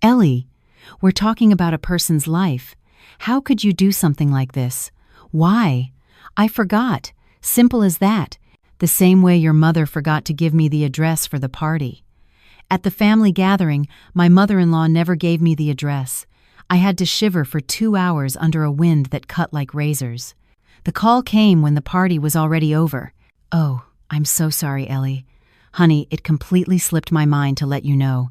Ellie, we're talking about a person's life. How could you do something like this? Why? I forgot. Simple as that. The same way your mother forgot to give me the address for the party. At the family gathering, my mother-in-law never gave me the address. I had to shiver for 2 hours under a wind that cut like razors. The call came when the party was already over. Oh, I'm so sorry, Ellie. Honey, it completely slipped my mind to let you know.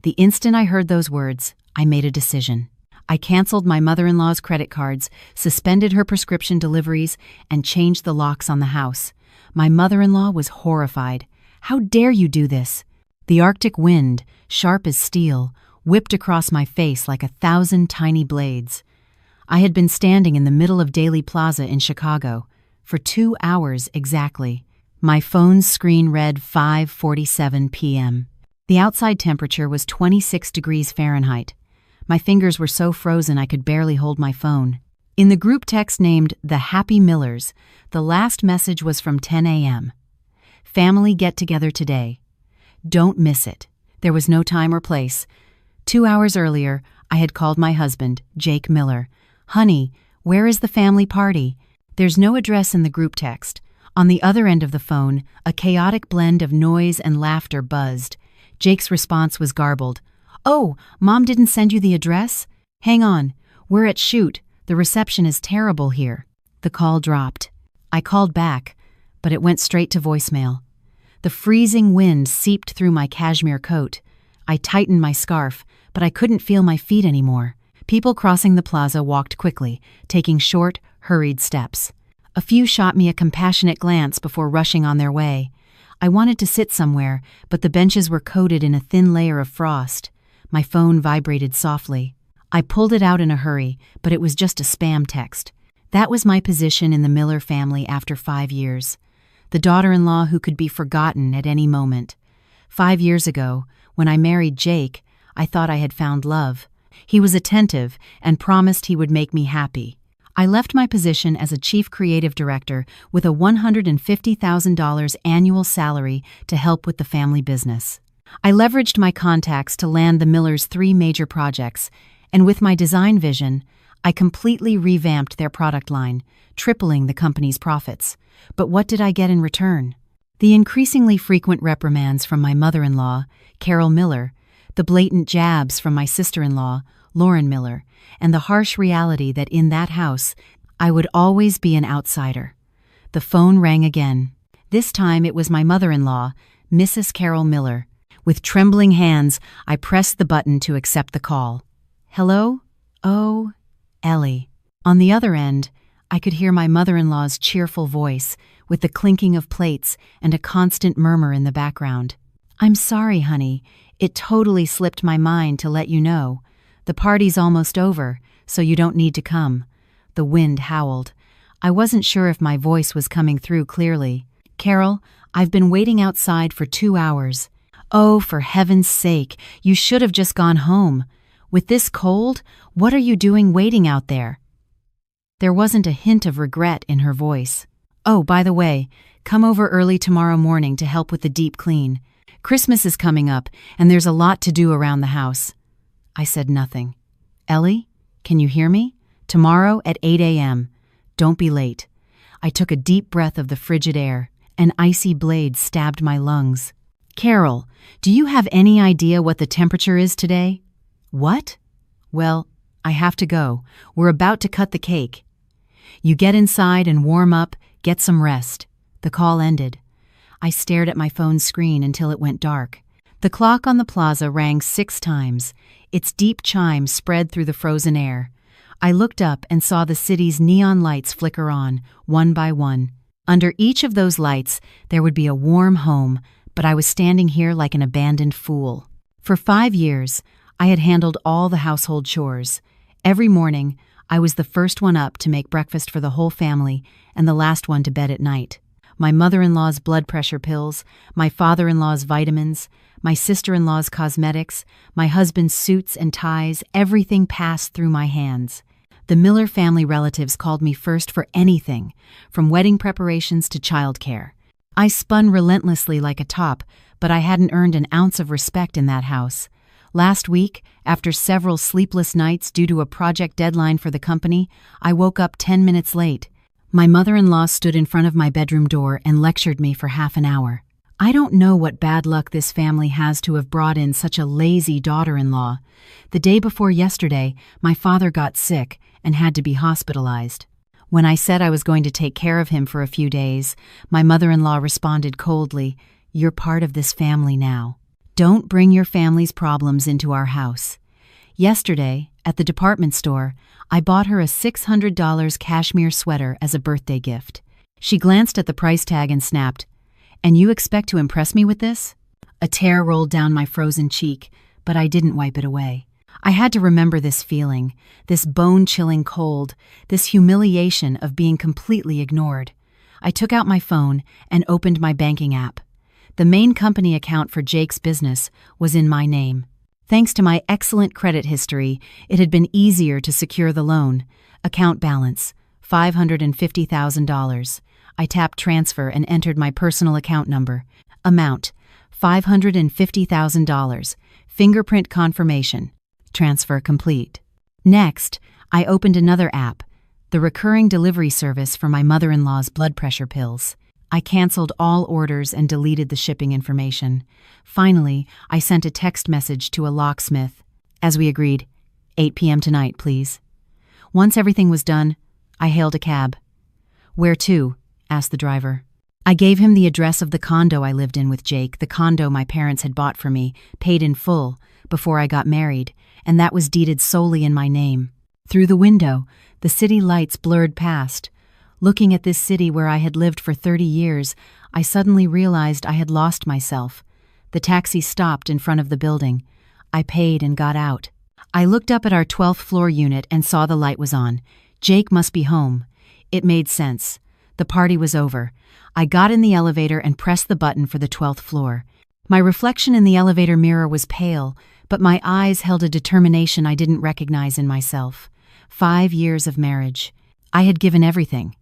The instant I heard those words, I made a decision. I canceled my mother-in-law's credit cards, suspended her prescription deliveries, and changed the locks on the house. My mother-in-law was horrified. How dare you do this? The Arctic wind, sharp as steel, whipped across my face like 1,000 tiny blades. I had been standing in the middle of Daly Plaza in Chicago for 2 hours exactly. My phone's screen read 5:47 p.m. The outside temperature was 26 degrees Fahrenheit. My fingers were so frozen I could barely hold my phone. In the group text named The Happy Millers, the last message was from 10 a.m. Family get-together today. Don't miss it. There was no time or place. 2 hours earlier, I had called my husband, Jake Miller. Honey, where is the family party? There's no address in the group text. On the other end of the phone, a chaotic blend of noise and laughter buzzed. Jake's response was garbled. Oh, Mom didn't send you the address? Hang on, we're at Shoot. The reception is terrible here. The call dropped. I called back, but it went straight to voicemail. The freezing wind seeped through my cashmere coat. I tightened my scarf, but I couldn't feel my feet anymore. People crossing the plaza walked quickly, taking short, hurried steps. A few shot me a compassionate glance before rushing on their way. I wanted to sit somewhere, but the benches were coated in a thin layer of frost. My phone vibrated softly. I pulled it out in a hurry, but it was just a spam text. That was my position in the Miller family after 5 years. The daughter-in-law who could be forgotten at any moment. 5 years ago, when I married Jake, I thought I had found love. He was attentive and promised he would make me happy. I left my position as a chief creative director with a $150,000 annual salary to help with the family business. I leveraged my contacts to land the Millers' 3 major projects, and with my design vision, I completely revamped their product line, tripling the company's profits. But what did I get in return? The increasingly frequent reprimands from my mother-in-law, Carol Miller, the blatant jabs from my sister-in-law, Lauren Miller, and the harsh reality that in that house, I would always be an outsider. The phone rang again. This time it was my mother-in-law, Mrs. Carol Miller. With trembling hands, I pressed the button to accept the call. Hello? Oh, Ellie. On the other end, I could hear my mother-in-law's cheerful voice, with the clinking of plates and a constant murmur in the background. I'm sorry, honey. It totally slipped my mind to let you know. The party's almost over, so you don't need to come. The wind howled. I wasn't sure if my voice was coming through clearly. Carol, I've been waiting outside for 2 hours. Oh, for heaven's sake, you should have just gone home. With this cold, what are you doing waiting out there? There wasn't a hint of regret in her voice. Oh, by the way, come over early tomorrow morning to help with the deep clean. Christmas is coming up, and there's a lot to do around the house. I said nothing. Ellie, can you hear me? Tomorrow at 8 a.m. Don't be late. I took a deep breath of the frigid air. An icy blade stabbed my lungs. Carol, do you have any idea what the temperature is today? What? Well, I have to go. We're about to cut the cake. You get inside and warm up, get some rest. The call ended. I stared at my phone's screen until it went dark. The clock on the plaza rang 6 times. Its deep chime spread through the frozen air. I looked up and saw the city's neon lights flicker on, one by one. Under each of those lights, there would be a warm home, but I was standing here like an abandoned fool. For 5 years, I had handled all the household chores. Every morning, I was the first one up to make breakfast for the whole family and the last one to bed at night. My mother-in-law's blood pressure pills, my father-in-law's vitamins, my sister-in-law's cosmetics, my husband's suits and ties, everything passed through my hands. The Miller family relatives called me first for anything, from wedding preparations to childcare. I spun relentlessly like a top, but I hadn't earned an ounce of respect in that house. Last week, after several sleepless nights due to a project deadline for the company, I woke up 10 minutes late. My mother-in-law stood in front of my bedroom door and lectured me for half an hour. I don't know what bad luck this family has to have brought in such a lazy daughter-in-law. The day before yesterday, my father got sick and had to be hospitalized. When I said I was going to take care of him for a few days, my mother-in-law responded coldly, "You're part of this family now. Don't bring your family's problems into our house." Yesterday, at the department store, I bought her a $600 cashmere sweater as a birthday gift. She glanced at the price tag and snapped, "And you expect to impress me with this?" A tear rolled down my frozen cheek, but I didn't wipe it away. I had to remember this feeling, this bone-chilling cold, this humiliation of being completely ignored. I took out my phone and opened my banking app. The main company account for Jake's business was in my name. Thanks to my excellent credit history, it had been easier to secure the loan. Account balance, $550,000. I tapped transfer and entered my personal account number. Amount, $550,000. Fingerprint confirmation. Transfer complete. Next, I opened another app, the recurring delivery service for my mother-in-law's blood pressure pills. I canceled all orders and deleted the shipping information. Finally, I sent a text message to a locksmith. As we agreed, 8 p.m. tonight, please. Once everything was done, I hailed a cab. "Where to?" asked the driver. I gave him the address of the condo I lived in with Jake, the condo my parents had bought for me, paid in full, before I got married, and that was deeded solely in my name. Through the window, the city lights blurred past. Looking at this city where I had lived for 30 years, I suddenly realized I had lost myself. The taxi stopped in front of the building. I paid and got out. I looked up at our 12th floor unit and saw the light was on. Jake must be home. It made sense. The party was over. I got in the elevator and pressed the button for the 12th floor. My reflection in the elevator mirror was pale, but my eyes held a determination I didn't recognize in myself. 5 years of marriage. I had given everything.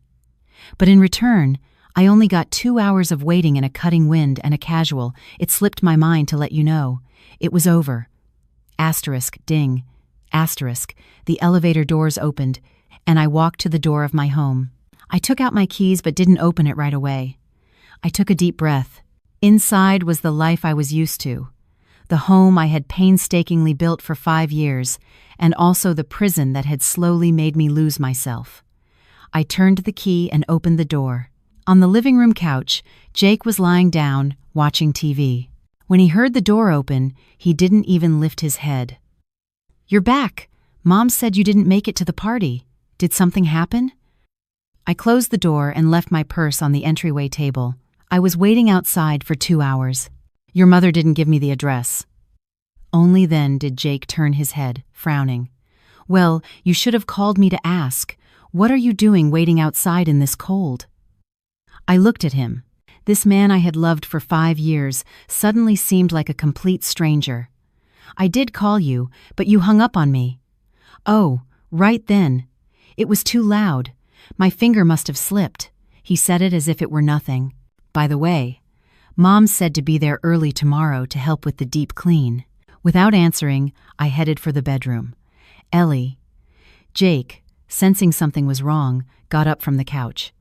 But in return, I only got 2 hours of waiting in a cutting wind and a casual. It slipped my mind to let you know. It was over. Asterisk, ding. Asterisk, the elevator doors opened, and I walked to the door of my home. I took out my keys but didn't open it right away. I took a deep breath. Inside was the life I was used to. The home I had painstakingly built for 5 years, and also the prison that had slowly made me lose myself. I turned the key and opened the door. On the living room couch, Jake was lying down, watching TV. When he heard the door open, he didn't even lift his head. "You're back. Mom said you didn't make it to the party. Did something happen?" I closed the door and left my purse on the entryway table. I was waiting outside for 2 hours. "Your mother didn't give me the address." Only then did Jake turn his head, frowning. "Well, you should have called me to ask. What are you doing waiting outside in this cold?" I looked at him. This man I had loved for 5 years suddenly seemed like a complete stranger. "I did call you, but you hung up on me." "Oh, right then. It was too loud. My finger must have slipped." He said it as if it were nothing. "By the way, Mom said to be there early tomorrow to help with the deep clean." Without answering, I headed for the bedroom. Ellie. Jake, sensing something was wrong, got up from the couch.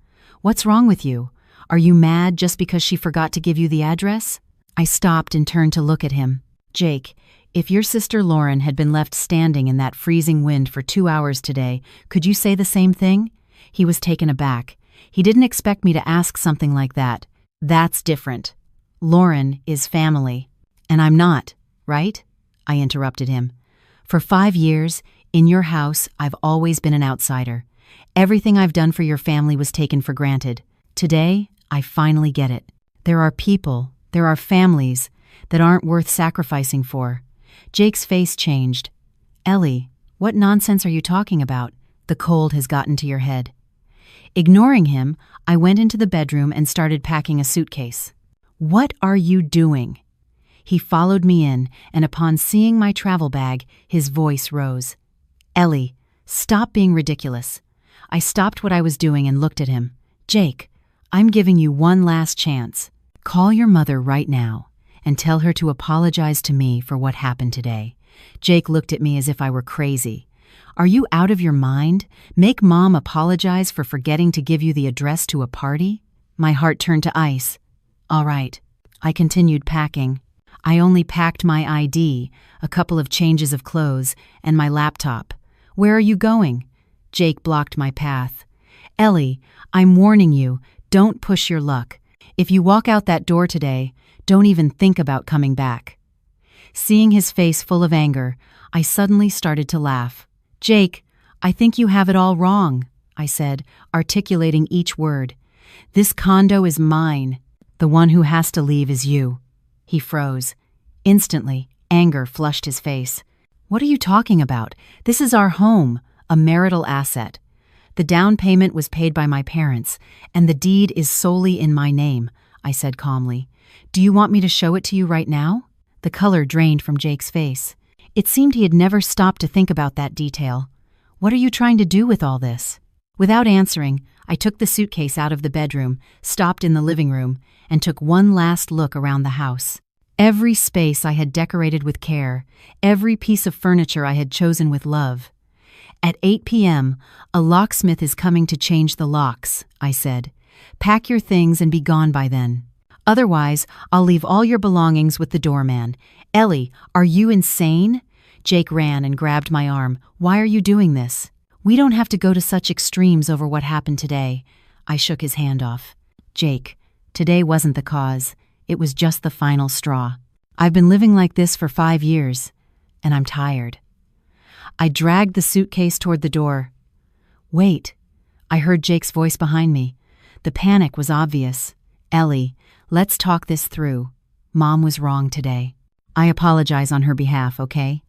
"What's wrong with you? Are you mad just because she forgot to give you the address?" I stopped and turned to look at him. "Jake, if your sister Lauren had been left standing in that freezing wind for 2 hours today, could you say the same thing?" He was taken aback. He didn't expect me to ask something like that. "That's different. Lauren is family. And I'm not, right?" I interrupted him. "For 5 years, in your house, I've always been an outsider. Everything I've done for your family was taken for granted. Today, I finally get it. There are people, there are families that aren't worth sacrificing for." Jake's face changed. "Ellie, what nonsense are you talking about? The cold has gotten to your head." Ignoring him, I went into the bedroom and started packing a suitcase. "What are you doing?" He followed me in, and upon seeing my travel bag, his voice rose. "Ellie, stop being ridiculous." I stopped what I was doing and looked at him. "Jake, I'm giving you one last chance. Call your mother right now and tell her to apologize to me for what happened today. Jake looked at me as if I were crazy. Are you out of your mind? Make Mom apologize for forgetting to give you the address to a party? My heart turned to ice. All right. I continued packing. I only packed my ID, a couple of changes of clothes, and my laptop. Where are you going? Jake blocked my path. Ellie, I'm warning you, don't push your luck. If you walk out that door today, don't even think about coming back. Seeing his face full of anger, I suddenly started to laugh. Jake, I think you have it all wrong, I said, articulating each word. This condo is mine. The one who has to leave is you. He froze. Instantly, anger flushed his face. What are you talking about? This is our home, a marital asset. The down payment was paid by my parents, and the deed is solely in my name, I said calmly. Do you want me to show it to you right now? The color drained from Jake's face. It seemed he had never stopped to think about that detail. What are you trying to do with all this? Without answering, I took the suitcase out of the bedroom, stopped in the living room, and took one last look around the house. Every space I had decorated with care, every piece of furniture I had chosen with love. At 8 p.m., a locksmith is coming to change the locks, I said. Pack your things and be gone by then. Otherwise, I'll leave all your belongings with the doorman. Ellie, are you insane? Jake ran and grabbed my arm. Why are you doing this? We don't have to go to such extremes over what happened today. I shook his hand off. Jake, today wasn't the cause. It was just the final straw. I've been living like this for 5 years, and I'm tired. I dragged the suitcase toward the door. Wait, I heard Jake's voice behind me. The panic was obvious. Ellie, let's talk this through. Mom was wrong today. I apologize on her behalf, okay?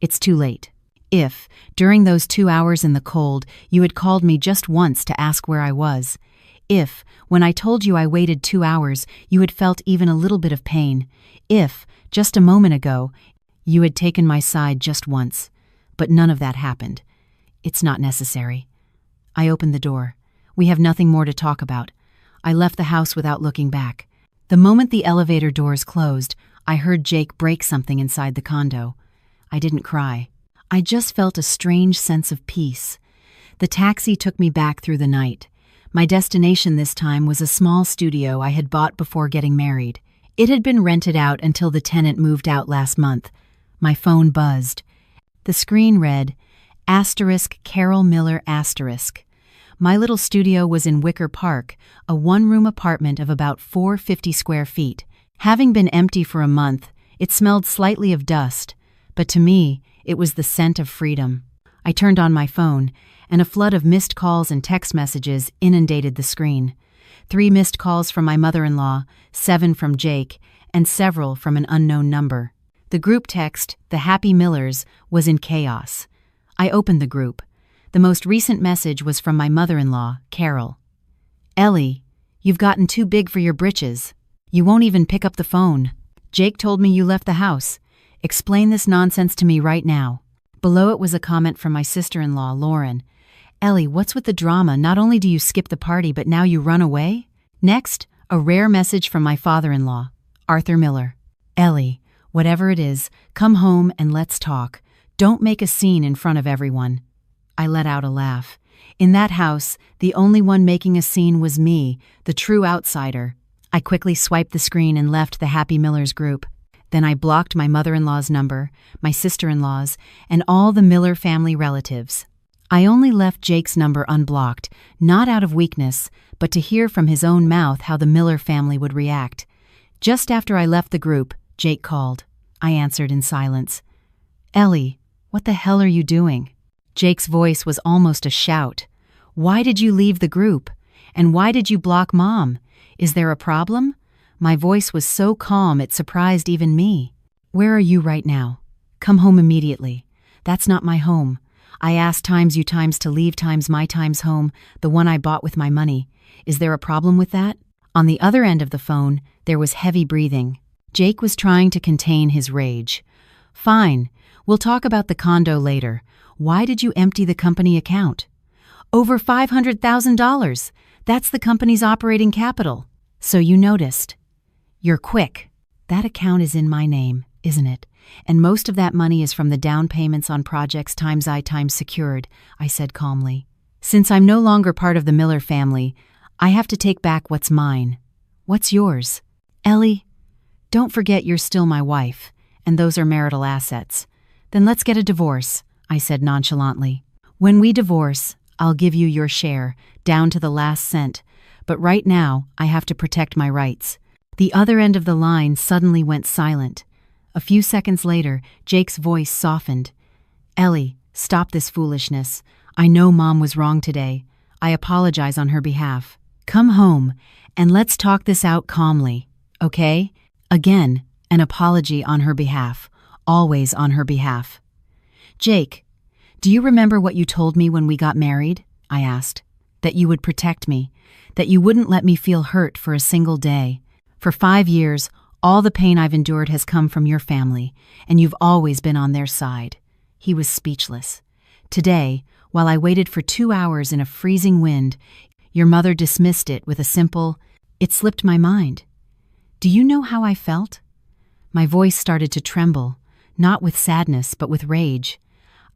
It's too late. If, during those 2 hours in the cold, you had called me just once to ask where I was, if, when I told you I waited 2 hours, you had felt even a little bit of pain, if, just a moment ago, you had taken my side just once, but none of that happened. It's not necessary. I opened the door. We have nothing more to talk about. I left the house without looking back. The moment the elevator doors closed, I heard Jake break something inside the condo. I didn't cry. I just felt a strange sense of peace. The taxi took me back through the night. My destination this time was a small studio I had bought before getting married. It had been rented out until the tenant moved out last month. My phone buzzed. The screen read, *Carol Miller**. My little studio was in Wicker Park, a one-room apartment of about 450 square feet. Having been empty for a month, it smelled slightly of dust, but to me, it was the scent of freedom. I turned on my phone, and a flood of missed calls and text messages inundated the screen. 3 missed calls from my mother-in-law, 7 from Jake, and several from an unknown number. The group text, The Happy Millers, was in chaos. I opened the group. The most recent message was from my mother-in-law, Carol. Ellie, you've gotten too big for your britches. You won't even pick up the phone. Jake told me you left the house. Explain this nonsense to me right now. Below it was a comment from my sister-in-law, Lauren. Ellie, what's with the drama? Not only do you skip the party, but now you run away? Next, a rare message from my father-in-law, Arthur Miller. Ellie, whatever it is, come home and let's talk. Don't make a scene in front of everyone. I let out a laugh. In that house, the only one making a scene was me, the true outsider. I quickly swiped the screen and left the Happy Millers group. Then I blocked my mother-in-law's number, my sister-in-law's, and all the Miller family relatives. I only left Jake's number unblocked, not out of weakness, but to hear from his own mouth how the Miller family would react. Just after I left the group, Jake called. I answered in silence. Ellie, what the hell are you doing? Jake's voice was almost a shout. Why did you leave the group? And why did you block Mom? Is there a problem? My voice was so calm it surprised even me. Where are you right now? Come home immediately. That's not my home. I asked times you times to leave times my times home, the one I bought with my money. Is there a problem with that? On the other end of the phone, there was heavy breathing. Jake was trying to contain his rage. Fine, we'll talk about the condo later. Why did you empty the company account? Over $500,000. That's the company's operating capital. So you noticed. You're quick. That account is in my name, isn't it? And most of that money is from the down payments on projects times I times secured, I said calmly. Since I'm no longer part of the Miller family, I have to take back what's mine. What's yours? Ellie, don't forget you're still my wife, and those are marital assets. Then let's get a divorce, I said nonchalantly. When we divorce, I'll give you your share, down to the last cent, but right now I have to protect my rights. The other end of the line suddenly went silent. A few seconds later, Jake's voice softened. Ellie, stop this foolishness. I know Mom was wrong today. I apologize on her behalf. Come home, and let's talk this out calmly, okay? Again, an apology on her behalf, always on her behalf. Jake, do you remember what you told me when we got married? I asked. That you would protect me, that you wouldn't let me feel hurt for a single day. For 5 years, all the pain I've endured has come from your family, and you've always been on their side. He was speechless. Today, while I waited for 2 hours in a freezing wind, your mother dismissed it with a simple, "It slipped my mind." Do you know how I felt? My voice started to tremble, not with sadness but with rage.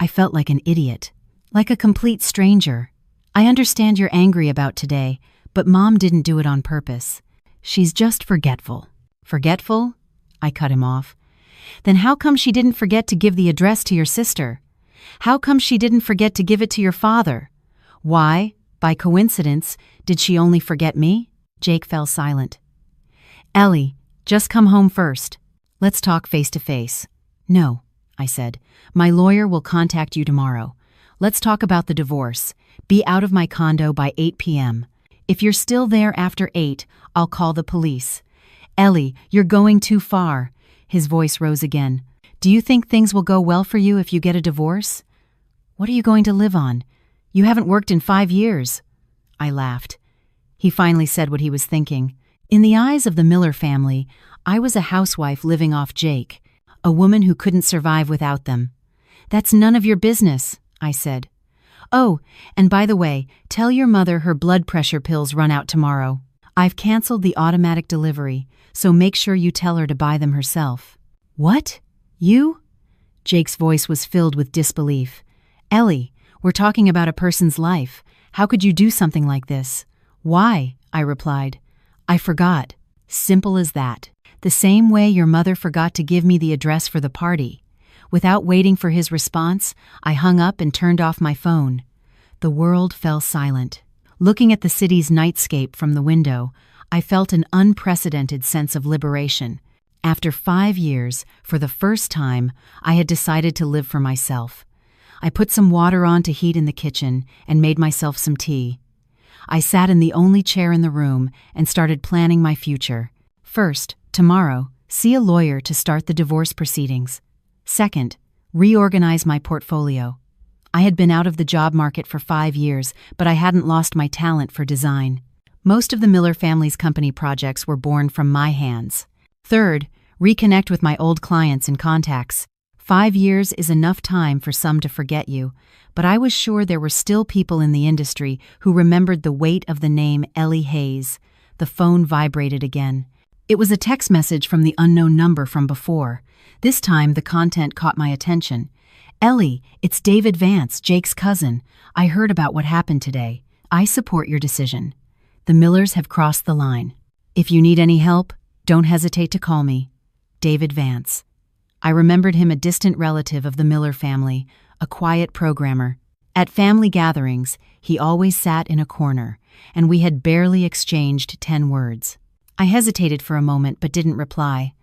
I felt like an idiot, like a complete stranger. I understand you're angry about today, but Mom didn't do it on purpose. She's just forgetful. Forgetful? I cut him off. Then how come she didn't forget to give the address to your sister? How come she didn't forget to give it to your father? Why, by coincidence, did she only forget me? Jake fell silent. Ellie, just come home first. Let's talk face to face. No, I said. My lawyer will contact you tomorrow. Let's talk about the divorce. Be out of my condo by 8 p.m. If you're still there after 8, I'll call the police. Ellie, you're going too far. His voice rose again. Do you think things will go well for you if you get a divorce? What are you going to live on? You haven't worked in 5 years. I laughed. He finally said what he was thinking. In the eyes of the Miller family, I was a housewife living off Jake, a woman who couldn't survive without them. That's none of your business, I said. Oh, and by the way, tell your mother her blood pressure pills run out tomorrow. I've canceled the automatic delivery, so make sure you tell her to buy them herself. What? You? Jake's voice was filled with disbelief. Ellie, we're talking about a person's life. How could you do something like this? Why? I replied. I forgot. Simple as that. The same way your mother forgot to give me the address for the party. Without waiting for his response, I hung up and turned off my phone. The world fell silent. Looking at the city's nightscape from the window, I felt an unprecedented sense of liberation. After 5 years, for the first time, I had decided to live for myself. I put some water on to heat in the kitchen and made myself some tea. I sat in the only chair in the room and started planning my future. First, tomorrow, see a lawyer to start the divorce proceedings. Second, reorganize my portfolio. I had been out of the job market for 5 years, but I hadn't lost my talent for design. Most of the Miller family's company projects were born from my hands. Third, reconnect with my old clients and contacts. 5 years is enough time for some to forget you, but I was sure there were still people in the industry who remembered the weight of the name Ellie Hayes. The phone vibrated again. It was a text message from the unknown number from before. This time, the content caught my attention. Ellie, it's David Vance, Jake's cousin. I heard about what happened today. I support your decision. The Millers have crossed the line. If you need any help, don't hesitate to call me. David Vance. I remembered him, a distant relative of the Miller family, a quiet programmer. At family gatherings, he always sat in a corner, and we had barely exchanged 10 words. I hesitated for a moment but didn't reply.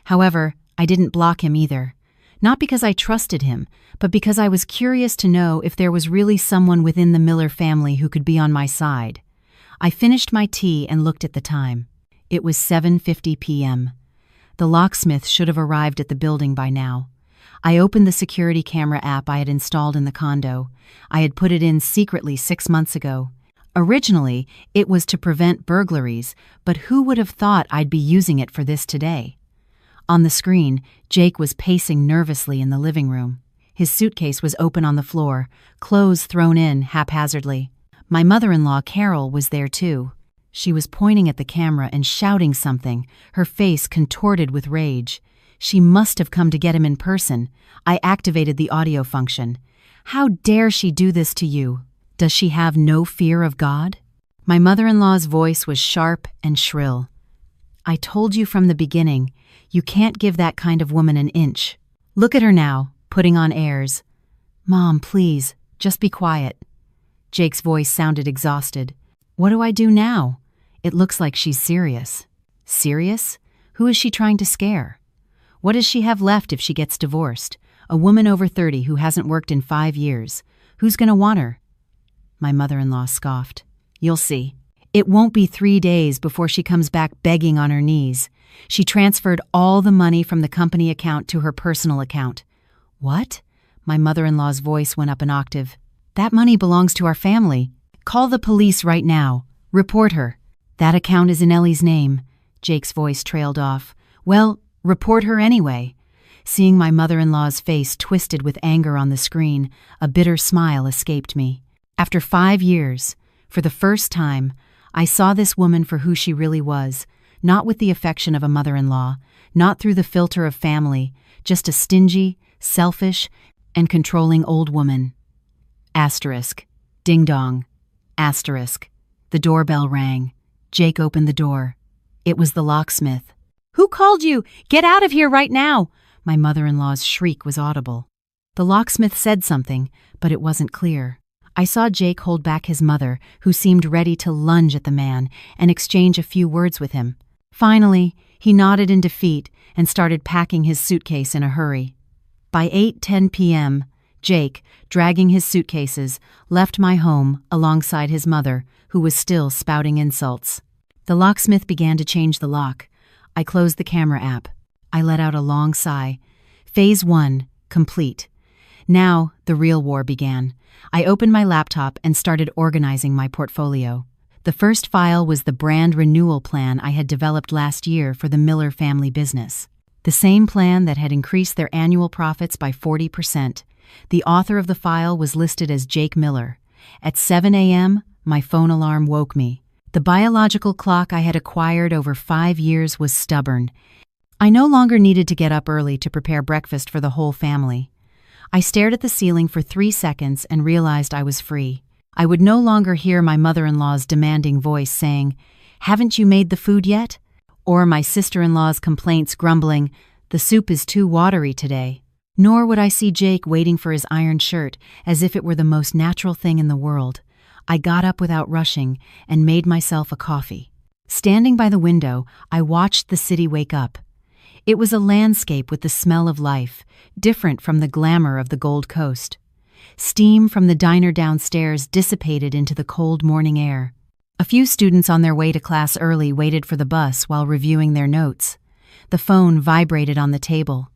However, I didn't block him either. Not because I trusted him, but because I was curious to know if there was really someone within the Miller family who could be on my side. I finished my tea and looked at the time. It was 7:50 p.m. The locksmith should have arrived at the building by now. I opened the security camera app I had installed in the condo. I had put it in secretly 6 months ago. Originally, it was to prevent burglaries, but who would have thought I'd be using it for this today? On the screen, Jake was pacing nervously in the living room. His suitcase was open on the floor, clothes thrown in haphazardly. My mother-in-law, Carol, was there too. She was pointing at the camera and shouting something, her face contorted with rage. She must have come to get him in person. I activated the audio function. How dare she do this to you? Does she have no fear of God? My mother-in-law's voice was sharp and shrill. I told you from the beginning, you can't give that kind of woman an inch. Look at her now, putting on airs. Mom, please, just be quiet. Jake's voice sounded exhausted. What do I do now? It looks like she's serious. Serious? Who is she trying to scare? What does she have left if she gets divorced? A woman over 30 who hasn't worked in 5 years. Who's gonna want her? My mother-in-law scoffed. You'll see. It won't be 3 days before she comes back begging on her knees. She transferred all the money from the company account to her personal account. What? My mother-in-law's voice went up an octave. That money belongs to our family. Call the police right now. Report her. That account is in Ellie's name. Jake's voice trailed off. Well, report her anyway. Seeing my mother-in-law's face twisted with anger on the screen, a bitter smile escaped me. After 5 years, for the first time, I saw this woman for who she really was, not with the affection of a mother-in-law, not through the filter of family, just a stingy, selfish, and controlling old woman. Asterisk. Ding dong. Asterisk. The doorbell rang. Jake opened the door. It was the locksmith. Who called you? Get out of here right now! My mother-in-law's shriek was audible. The locksmith said something, but it wasn't clear. I saw Jake hold back his mother, who seemed ready to lunge at the man and exchange a few words with him. Finally, he nodded in defeat and started packing his suitcase in a hurry. By 8:10 p.m., Jake, dragging his suitcases, left my home alongside his mother, who was still spouting insults. The locksmith began to change the lock. I closed the camera app. I let out a long sigh. Phase 1, complete. Now, the real war began. I opened my laptop and started organizing my portfolio. The first file was the brand renewal plan I had developed last year for the Miller family business. The same plan that had increased their annual profits by 40%. The author of the file was listed as Jake Miller. At 7 a.m., my phone alarm woke me. The biological clock I had acquired over 5 years was stubborn. I no longer needed to get up early to prepare breakfast for the whole family. I stared at the ceiling for 3 seconds and realized I was free. I would no longer hear my mother-in-law's demanding voice saying, "Haven't you made the food yet?" Or my sister-in-law's complaints grumbling, "The soup is too watery today." Nor would I see Jake waiting for his iron shirt as if it were the most natural thing in the world. I got up without rushing and made myself a coffee. Standing by the window, I watched the city wake up. It was a landscape with the smell of life, different from the glamour of the Gold Coast. Steam from the diner downstairs dissipated into the cold morning air. A few students on their way to class early waited for the bus while reviewing their notes. The phone vibrated on the table.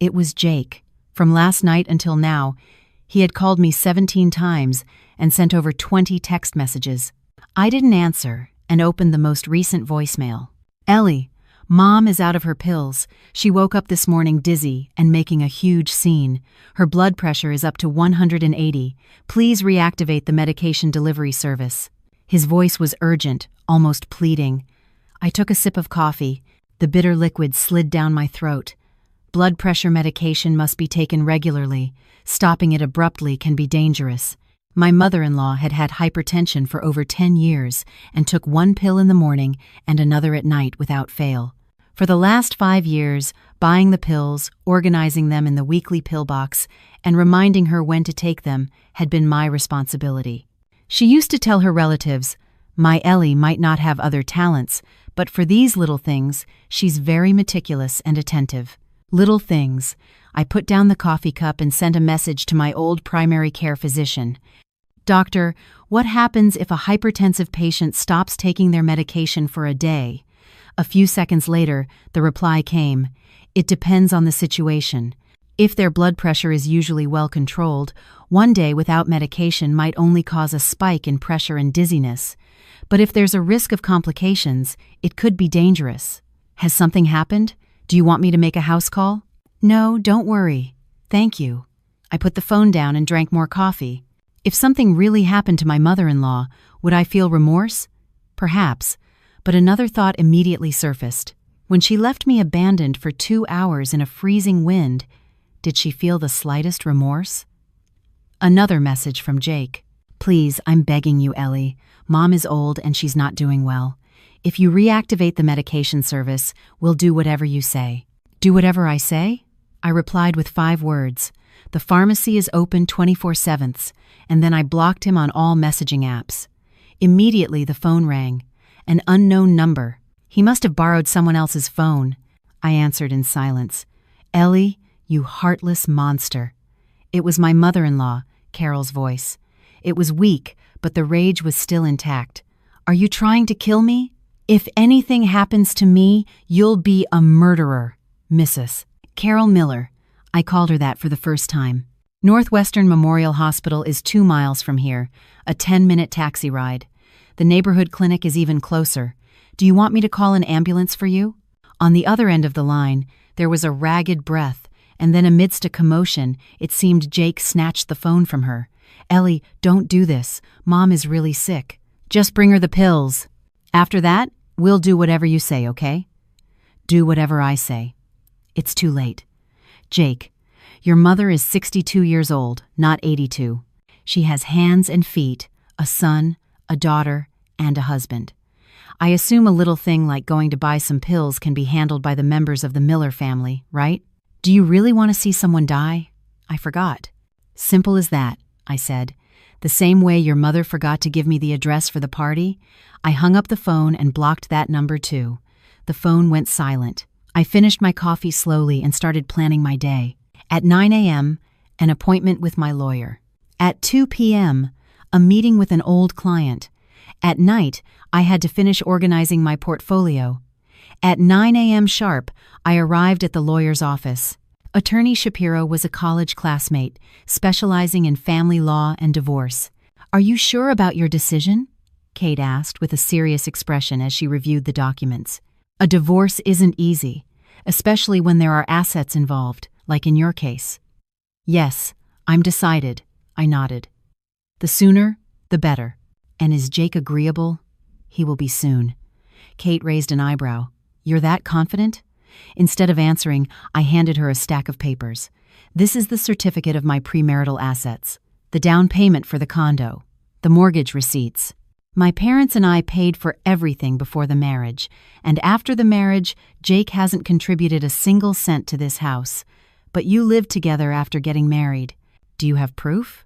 It was Jake. From last night until now, he had called me 17 times and sent over 20 text messages. I didn't answer and opened the most recent voicemail. "Ellie, Mom is out of her pills. She woke up this morning dizzy and making a huge scene. Her blood pressure is up to 180. Please reactivate the medication delivery service." His voice was urgent, almost pleading. I took a sip of coffee. The bitter liquid slid down my throat. Blood pressure medication must be taken regularly. Stopping it abruptly can be dangerous. My mother-in-law had had hypertension for over 10 years and took one pill in the morning and another at night without fail. For the last 5 years, buying the pills, organizing them in the weekly pill box, and reminding her when to take them had been my responsibility. She used to tell her relatives, "My Ellie might not have other talents, but for these little things, she's very meticulous and attentive." Little things. I put down the coffee cup and sent a message to my old primary care physician. "Doctor, what happens if a hypertensive patient stops taking their medication for a day?" A few seconds later, the reply came, "It depends on the situation. If their blood pressure is usually well controlled, one day without medication might only cause a spike in pressure and dizziness. But if there's a risk of complications, it could be dangerous. Has something happened? Do you want me to make a house call?" "No, don't worry. Thank you." I put the phone down and drank more coffee. If something really happened to my mother-in-law, would I feel remorse? Perhaps, but another thought immediately surfaced. When she left me abandoned for 2 hours in a freezing wind, did she feel the slightest remorse? Another message from Jake. Please, I'm begging you, Ellie. Mom is old and she's not doing well. If you reactivate the medication service, we'll do whatever you say. Do whatever I say? I replied with 5 words. The pharmacy is open 24/7, and then I blocked him on all messaging apps. Immediately the phone rang. An unknown number. He must have borrowed someone else's phone. I answered in silence. Ellie, you heartless monster. It was my mother-in-law, Carol's voice. It was weak, but the rage was still intact. Are you trying to kill me? If anything happens to me, you'll be a murderer, Mrs. Carol Miller. I called her that for the first time. Northwestern Memorial Hospital is 2 miles from here, a 10-minute taxi ride. The neighborhood clinic is even closer. Do you want me to call an ambulance for you? On the other end of the line, there was a ragged breath, and then amidst a commotion, it seemed Jake snatched the phone from her. Ellie, don't do this. Mom is really sick. Just bring her the pills. After that, we'll do whatever you say, okay? Do whatever I say. It's too late. Jake, your mother is 62 years old, not 82. She has hands and feet, a son, a daughter, and a husband. I assume a little thing like going to buy some pills can be handled by the members of the Miller family, right? Do you really want to see someone die? I forgot. Simple as that, I said. The same way your mother forgot to give me the address for the party, I hung up the phone and blocked that number too. The phone went silent. I finished my coffee slowly and started planning my day. At 9 a.m., an appointment with my lawyer. At 2 p.m., a meeting with an old client. At night, I had to finish organizing my portfolio. At 9 a.m. sharp, I arrived at the lawyer's office. Attorney Shapiro was a college classmate, specializing in family law and divorce. Are you sure about your decision? Kate asked with a serious expression as she reviewed the documents. A divorce isn't easy, especially when there are assets involved, like in your case. Yes, I'm decided, I nodded. The sooner, the better. And is Jake agreeable? He will be soon. Kate raised an eyebrow. You're that confident? Instead of answering, I handed her a stack of papers. This is the certificate of my premarital assets, the down payment for the condo, the mortgage receipts. My parents and I paid for everything before the marriage, and after the marriage, Jake hasn't contributed a single cent to this house. But you lived together after getting married. Do you have proof?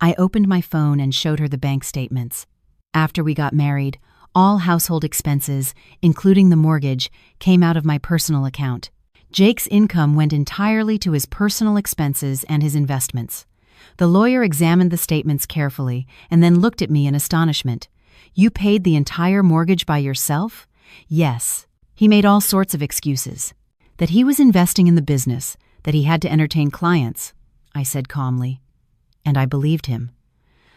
I opened my phone and showed her the bank statements. After we got married, all household expenses, including the mortgage, came out of my personal account. Jake's income went entirely to his personal expenses and his investments. The lawyer examined the statements carefully and then looked at me in astonishment. You paid the entire mortgage by yourself? Yes. He made all sorts of excuses. That he was investing in the business, that he had to entertain clients, I said calmly. And I believed him.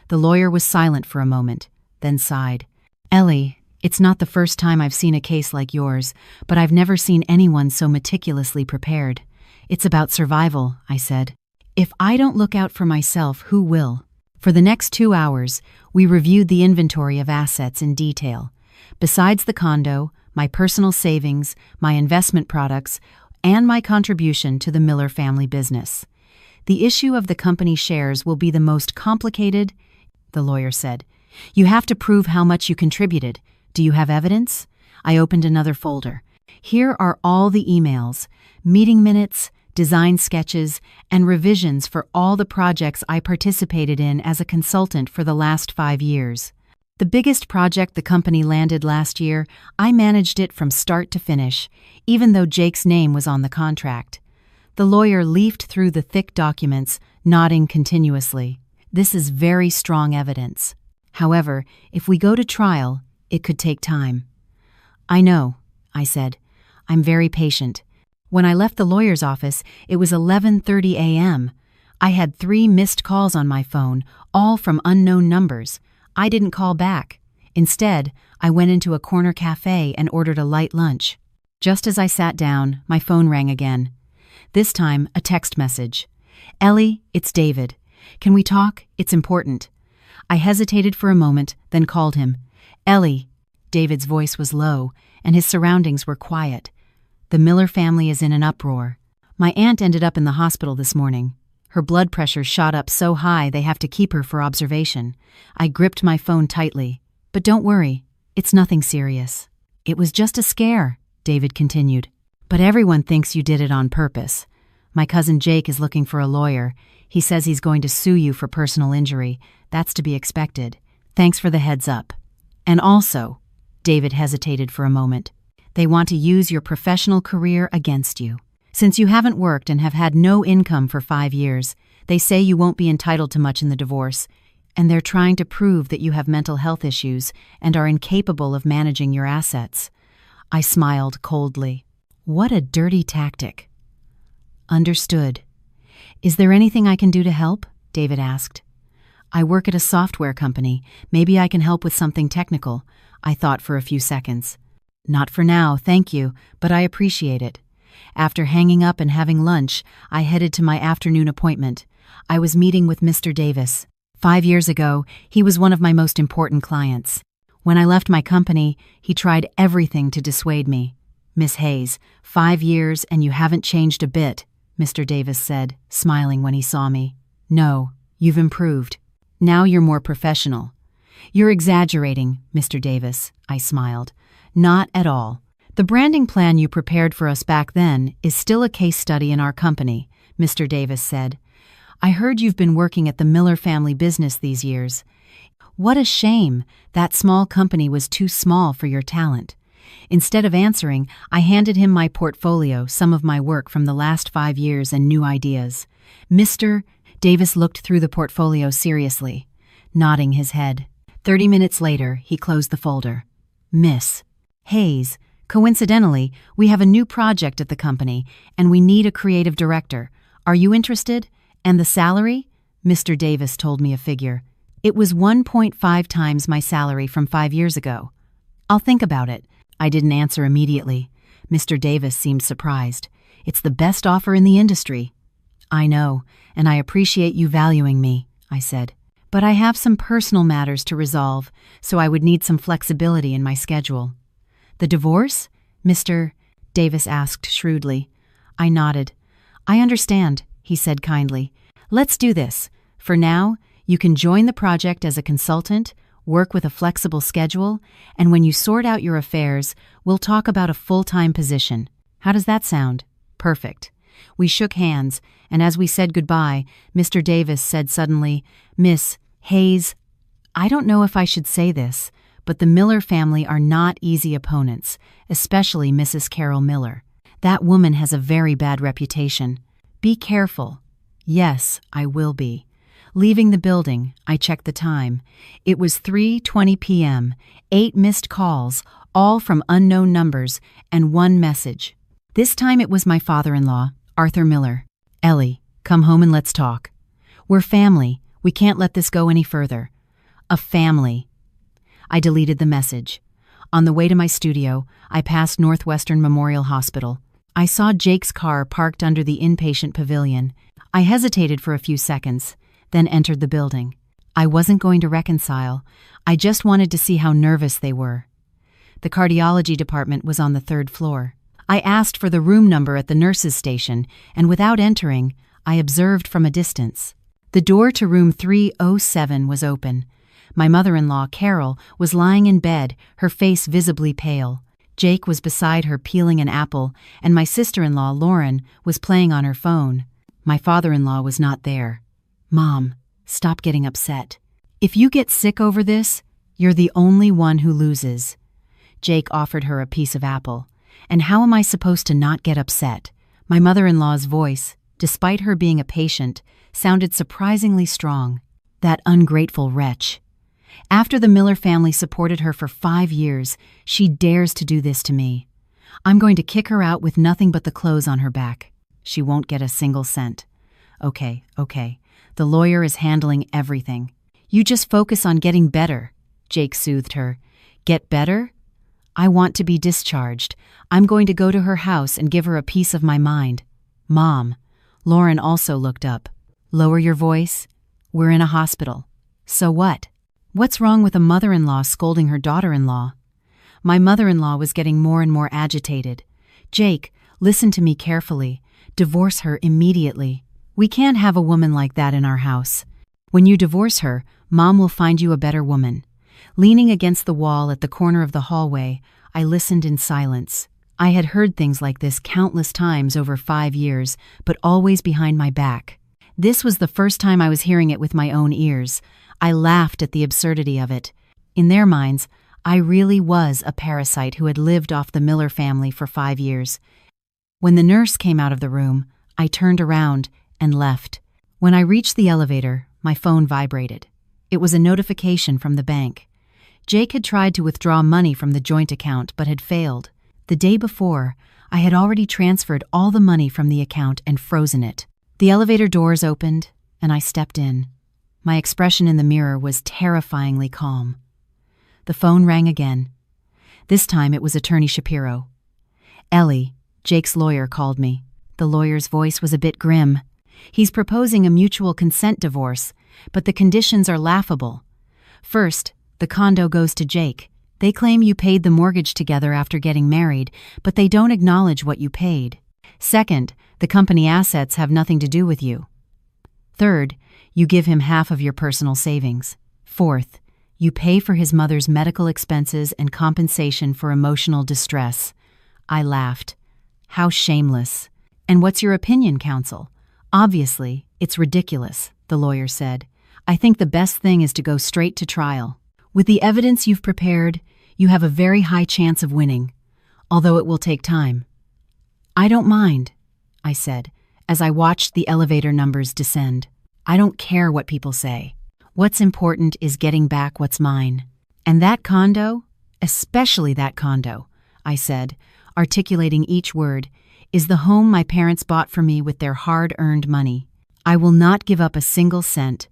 The lawyer was silent for a moment, then sighed. Ellie, it's not the first time I've seen a case like yours, but I've never seen anyone so meticulously prepared. It's about survival, I said. If I don't look out for myself, who will? For the next 2 hours, we reviewed the inventory of assets in detail. Besides the condo, my personal savings, my investment products, and my contribution to the Miller family business. The issue of the company shares will be the most complicated, the lawyer said. You have to prove how much you contributed. Do you have evidence? I opened another folder. Here are all the emails, meeting minutes, design sketches, and revisions for all the projects I participated in as a consultant for the last 5 years. The biggest project the company landed last year, I managed it from start to finish, even though Jake's name was on the contract. The lawyer leafed through the thick documents, nodding continuously. This is very strong evidence. However, if we go to trial, it could take time. I know, I said. I'm very patient. When I left the lawyer's office, it was 11:30 a.m. I had 3 missed calls on my phone, all from unknown numbers. I didn't call back. Instead, I went into a corner cafe and ordered a light lunch. Just as I sat down, my phone rang again. This time, a text message. Ellie, it's David. Can we talk? It's important. I hesitated for a moment, then called him. Ellie, David's voice was low, and his surroundings were quiet. The Miller family is in an uproar. My aunt ended up in the hospital this morning. Her blood pressure shot up so high they have to keep her for observation. I gripped my phone tightly. But don't worry, it's nothing serious. It was just a scare, David continued. But everyone thinks you did it on purpose. My cousin Jake is looking for a lawyer. He says he's going to sue you for personal injury. That's to be expected. Thanks for the heads up. And also, David hesitated for a moment, they want to use your professional career against you. Since you haven't worked and have had no income for 5 years, they say you won't be entitled to much in the divorce, and they're trying to prove that you have mental health issues and are incapable of managing your assets. I smiled coldly. What a dirty tactic. Understood. Is there anything I can do to help? David asked. I work at a software company. Maybe I can help with something technical. I thought for a few seconds. Not for now, thank you, but I appreciate it. After hanging up and having lunch, I headed to my afternoon appointment. I was meeting with Mr. Davis. 5 years ago, he was one of my most important clients. When I left my company, he tried everything to dissuade me. Miss Hayes, 5 years and you haven't changed a bit, Mr. Davis said, smiling when he saw me. No, you've improved. Now you're more professional. You're exaggerating, Mr. Davis, I smiled. Not at all. The branding plan you prepared for us back then is still a case study in our company, Mr. Davis said. I heard you've been working at the Miller family business these years. What a shame that small company was too small for your talent. Instead of answering, I handed him my portfolio, some of my work from the last 5 years and new ideas. Mr. Davis looked through the portfolio seriously, nodding his head. 30 minutes later, he closed the folder. Miss Hayes, coincidentally, we have a new project at the company, and we need a creative director. Are you interested? And the salary? Mr. Davis told me a figure. It was 1.5 times my salary from 5 years ago. I'll think about it. I didn't answer immediately. Mr. Davis seemed surprised. It's the best offer in the industry. I know, and I appreciate you valuing me, I said. But I have some personal matters to resolve, so I would need some flexibility in my schedule. The divorce? Mr. Davis asked shrewdly. I nodded. I understand, he said kindly. Let's do this. For now, you can join the project as a consultant, work with a flexible schedule, and when you sort out your affairs, we'll talk about a full-time position. How does that sound? Perfect. We shook hands, and as we said goodbye, Mr. Davis said suddenly, Miss Hayes, I don't know if I should say this, but the Miller family are not easy opponents, especially Mrs. Carol Miller. That woman has a very bad reputation. Be careful. Yes, I will be. Leaving the building, I checked the time. It was 3:20 p.m., 8 missed calls, all from unknown numbers, and 1 message. This time it was my father-in-law, Arthur Miller. Ellie, come home and let's talk. We're family. We can't let this go any further. A family. I deleted the message. On the way to my studio, I passed Northwestern Memorial Hospital. I saw Jake's car parked under the inpatient pavilion. I hesitated for a few seconds, then entered the building. I wasn't going to reconcile. I just wanted to see how nervous they were. The cardiology department was on the 3rd floor. I asked for the room number at the nurses' station, and without entering, I observed from a distance. The door to room 307 was open. My mother-in-law, Carol, was lying in bed, her face visibly pale. Jake was beside her peeling an apple, and my sister-in-law, Lauren, was playing on her phone. My father-in-law was not there. Mom, stop getting upset. If you get sick over this, you're the only one who loses. Jake offered her a piece of apple. And how am I supposed to not get upset? My mother-in-law's voice, despite her being a patient, sounded surprisingly strong. That ungrateful wretch. After the Miller family supported her for 5 years, she dares to do this to me. I'm going to kick her out with nothing but the clothes on her back. She won't get a single cent. Okay. The lawyer is handling everything. You just focus on getting better, Jake soothed her. Get better? I want to be discharged. I'm going to go to her house and give her a piece of my mind. Mom. Lauren also looked up. Lower your voice. We're in a hospital. So what? What's wrong with a mother-in-law scolding her daughter-in-law? My mother-in-law was getting more and more agitated. "Jake, listen to me carefully. Divorce her immediately. We can't have a woman like that in our house. When you divorce her, Mom will find you a better woman." Leaning against the wall at the corner of the hallway, I listened in silence. I had heard things like this countless times over 5 years, but always behind my back. This was the first time I was hearing it with my own ears. I laughed at the absurdity of it. In their minds, I really was a parasite who had lived off the Miller family for 5 years. When the nurse came out of the room, I turned around and left. When I reached the elevator, my phone vibrated. It was a notification from the bank. Jake had tried to withdraw money from the joint account but had failed. The day before, I had already transferred all the money from the account and frozen it. The elevator doors opened, and I stepped in. My expression in the mirror was terrifyingly calm. The phone rang again. This time it was Attorney Shapiro. "Ellie," Jake's lawyer called me. The lawyer's voice was a bit grim. "He's proposing a mutual consent divorce, but the conditions are laughable. First, the condo goes to Jake. They claim you paid the mortgage together after getting married, but they don't acknowledge what you paid. Second, the company assets have nothing to do with you. Third, you give him half of your personal savings. Fourth, you pay for his mother's medical expenses and compensation for emotional distress." I laughed. How shameless. "And what's your opinion, counsel?" "Obviously, it's ridiculous," the lawyer said. "I think the best thing is to go straight to trial. With the evidence you've prepared, you have a very high chance of winning, although it will take time." "I don't mind," I said, as I watched the elevator numbers descend. "I don't care what people say. What's important is getting back what's mine. And that condo, especially that condo," I said, articulating each word, "is the home my parents bought for me with their hard-earned money. I will not give up a single cent."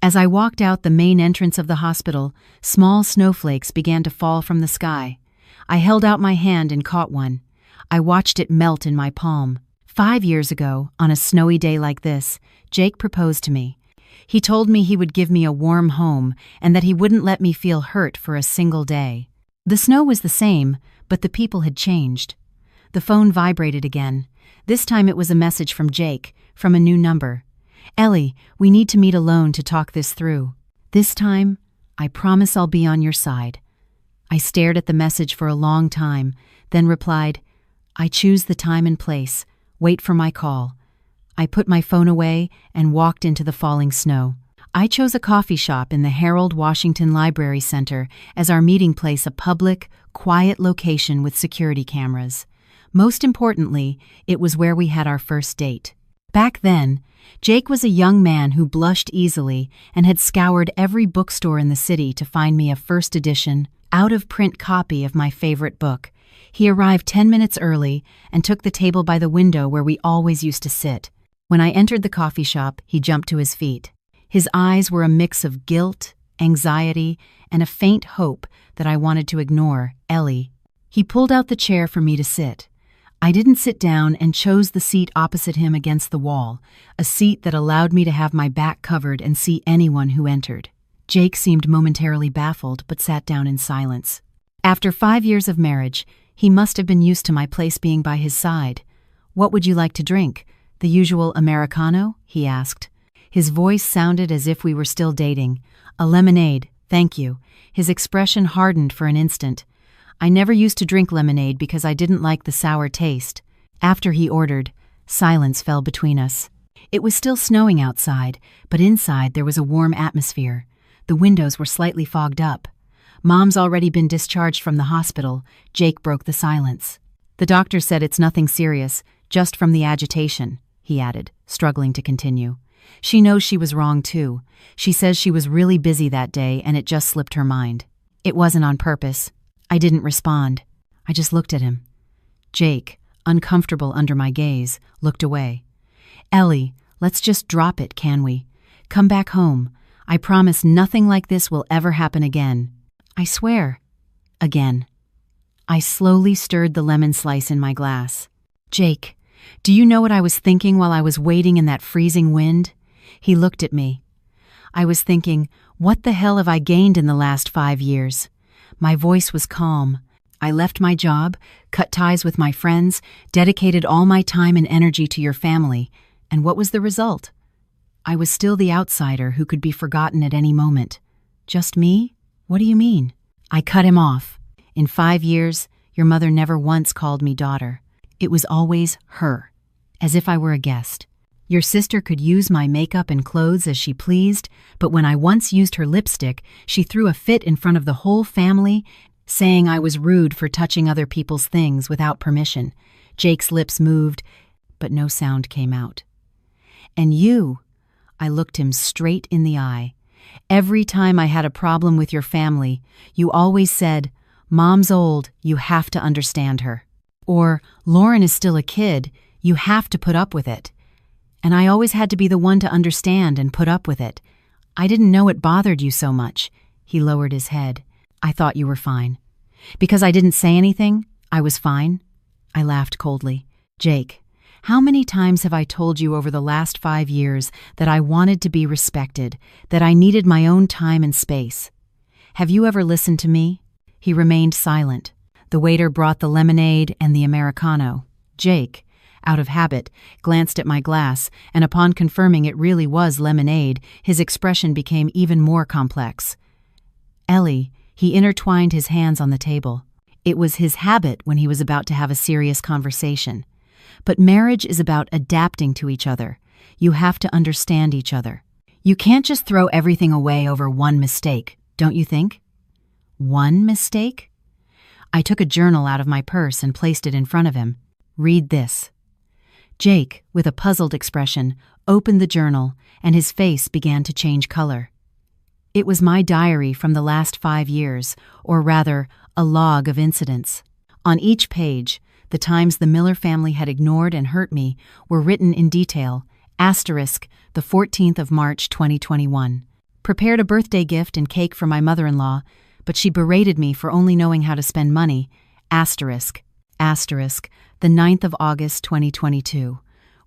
As I walked out the main entrance of the hospital, small snowflakes began to fall from the sky. I held out my hand and caught one. I watched it melt in my palm. 5 years ago, on a snowy day like this, Jake proposed to me. He told me he would give me a warm home and that he wouldn't let me feel hurt for a single day. The snow was the same, but the people had changed. The phone vibrated again. This time it was a message from Jake, from a new number. "Ellie, we need to meet alone to talk this through. This time, I promise I'll be on your side." I stared at the message for a long time, then replied, "I choose the time and place. Wait for my call." I put my phone away and walked into the falling snow. I chose a coffee shop in the Harold Washington Library Center as our meeting place, a public, quiet location with security cameras. Most importantly, it was where we had our first date. Back then, Jake was a young man who blushed easily and had scoured every bookstore in the city to find me a first edition, out-of-print copy of my favorite book. He arrived 10 minutes early and took the table by the window where we always used to sit. When I entered the coffee shop, he jumped to his feet. His eyes were a mix of guilt, anxiety, and a faint hope that I wanted to ignore. "Ellie." He pulled out the chair for me to sit. I didn't sit down and chose the seat opposite him against the wall, a seat that allowed me to have my back covered and see anyone who entered. Jake seemed momentarily baffled but sat down in silence. After 5 years of marriage, he must have been used to my place being by his side. "What would you like to drink? The usual Americano?" he asked. His voice sounded as if we were still dating. "A lemonade, thank you." His expression hardened for an instant. I never used to drink lemonade because I didn't like the sour taste. After he ordered, silence fell between us. It was still snowing outside, but inside there was a warm atmosphere. The windows were slightly fogged up. "Mom's already been discharged from the hospital." Jake broke the silence. "The doctor said it's nothing serious, just from the agitation," he added, struggling to continue. "She knows she was wrong too. She says she was really busy that day and it just slipped her mind. It wasn't on purpose." I didn't respond. I just looked at him. Jake, uncomfortable under my gaze, looked away. "Ellie, let's just drop it, can we? Come back home. I promise nothing like this will ever happen again." "I swear." Again. I slowly stirred the lemon slice in my glass. "Jake, do you know what I was thinking while I was waiting in that freezing wind?" He looked at me. I was thinking, what the hell have I gained in the last 5 years? My voice was calm. I left my job, cut ties with my friends, dedicated all my time and energy to your family, and what was the result? I was still the outsider who could be forgotten at any moment. Just me? What do you mean? I cut him off. In 5 years, your mother never once called me daughter. It was always her, as if I were a guest. Your sister could use my makeup and clothes as she pleased, but when I once used her lipstick, she threw a fit in front of the whole family, saying I was rude for touching other people's things without permission. Jake's lips moved, but no sound came out. And you, I looked him straight in the eye. Every time I had a problem with your family, you always said, "Mom's old, you have to understand her." Or, "Lauren is still a kid, you have to put up with it." And I always had to be the one to understand and put up with it. I didn't know it bothered you so much. He lowered his head. I thought you were fine. Because I didn't say anything, I was fine? I laughed coldly. Jake, how many times have I told you over the last 5 years that I wanted to be respected, that I needed my own time and space? Have you ever listened to me? He remained silent. The waiter brought the lemonade and the Americano. Jake, out of habit, glanced at my glass, and upon confirming it really was lemonade, his expression became even more complex. Ellie, he intertwined his hands on the table. It was his habit when he was about to have a serious conversation. But marriage is about adapting to each other. You have to understand each other. You can't just throw everything away over one mistake, don't you think? One mistake? I took a journal out of my purse and placed it in front of him. Read this. Jake, with a puzzled expression, opened the journal, and his face began to change color. It was my diary from the last 5 years, or rather, a log of incidents. On each page, the times the Miller family had ignored and hurt me were written in detail, asterisk, the 14th of March 2021. Prepared a birthday gift and cake for my mother-in-law, but she berated me for only knowing how to spend money, asterisk, asterisk, the 9th of August 2022.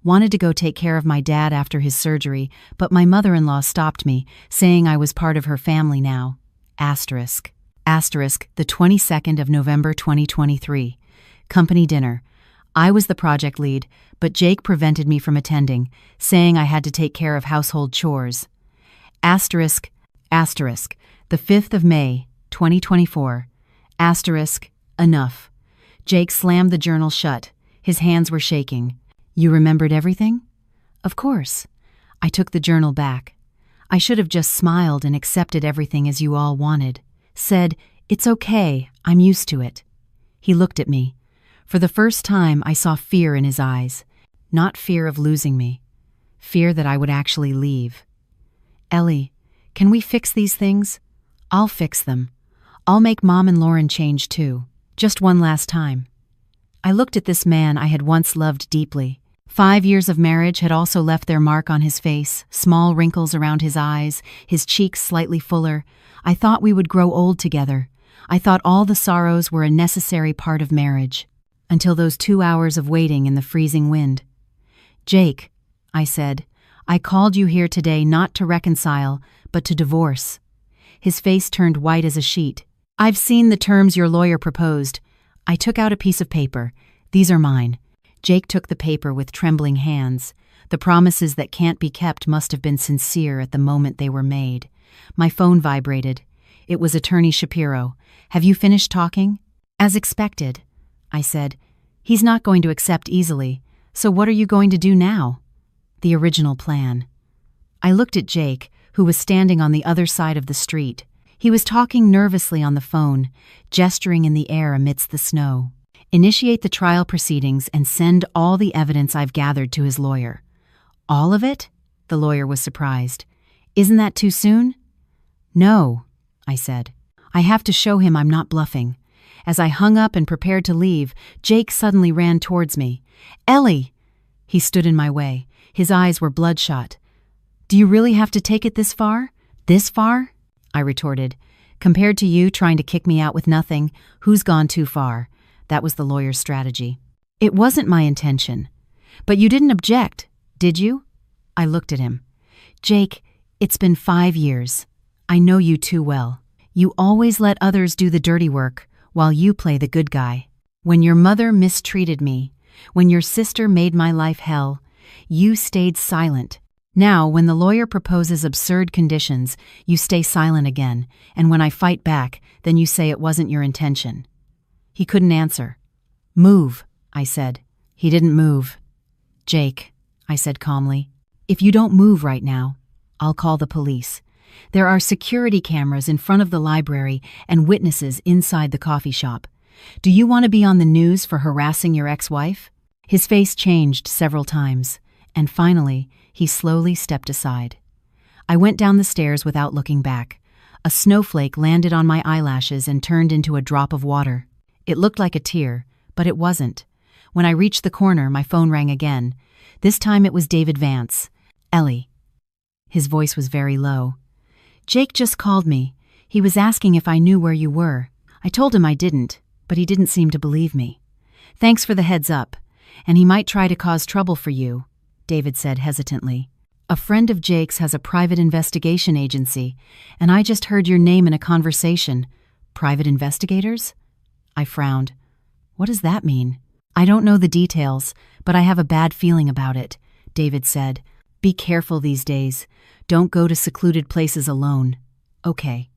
Wanted to go take care of my dad after his surgery, but my mother-in-law stopped me, saying I was part of her family now. Asterisk. Asterisk, the 22nd of November 2023. Company dinner. I was the project lead, but Jake prevented me from attending, saying I had to take care of household chores. Asterisk. Asterisk, the 5th of May 2024. Asterisk, enough. Jake slammed the journal shut. His hands were shaking. You remembered everything? Of course. I took the journal back. I should have just smiled and accepted everything as you all wanted. Said, "It's okay, I'm used to it." He looked at me. For the first time, I saw fear in his eyes. Not fear of losing me. Fear that I would actually leave. Ellie, can we fix these things? I'll fix them. I'll make Mom and Lauren change too. Just one last time. I looked at this man I had once loved deeply. 5 years of marriage had also left their mark on his face, small wrinkles around his eyes, his cheeks slightly fuller. I thought we would grow old together. I thought all the sorrows were a necessary part of marriage. Until those 2 hours of waiting in the freezing wind. Jake, I said, I called you here today not to reconcile, but to divorce. His face turned white as a sheet. I've seen the terms your lawyer proposed. I took out a piece of paper. These are mine. Jake took the paper with trembling hands. The promises that can't be kept must have been sincere at the moment they were made. My phone vibrated. It was Attorney Shapiro. Have you finished talking? As expected, I said. He's not going to accept easily. So what are you going to do now? The original plan. I looked at Jake, who was standing on the other side of the street. He was talking nervously on the phone, gesturing in the air amidst the snow. Initiate the trial proceedings and send all the evidence I've gathered to his lawyer. All of it? The lawyer was surprised. Isn't that too soon? No, I said. I have to show him I'm not bluffing. As I hung up and prepared to leave, Jake suddenly ran towards me. Ellie! He stood in my way. His eyes were bloodshot. Do you really have to take it this far? This far? I retorted. Compared to you trying to kick me out with nothing, who's gone too far? That was the lawyer's strategy. It wasn't my intention. But you didn't object, did you? I looked at him. Jake, it's been 5 years. I know you too well. You always let others do the dirty work, while you play the good guy. When your mother mistreated me, when your sister made my life hell, you stayed silent. Now, when the lawyer proposes absurd conditions, you stay silent again, and when I fight back, then you say it wasn't your intention." He couldn't answer. "Move," I said. He didn't move. "Jake," I said calmly, "if you don't move right now, I'll call the police. There are security cameras in front of the library and witnesses inside the coffee shop. Do you want to be on the news for harassing your ex-wife?" His face changed several times, and finally, he slowly stepped aside. I went down the stairs without looking back. A snowflake landed on my eyelashes and turned into a drop of water. It looked like a tear, but it wasn't. When I reached the corner, my phone rang again. This time it was David Vance. "Ellie." His voice was very low. "Jake just called me. He was asking if I knew where you were. I told him I didn't, but he didn't seem to believe me. Thanks for the heads up. And he might try to cause trouble for you," David said hesitantly. "A friend of Jake's has a private investigation agency, and I just heard your name in a conversation. Private investigators?" I frowned. "What does that mean?" "I don't know the details, but I have a bad feeling about it," David said. "Be careful these days. Don't go to secluded places alone." "Okay."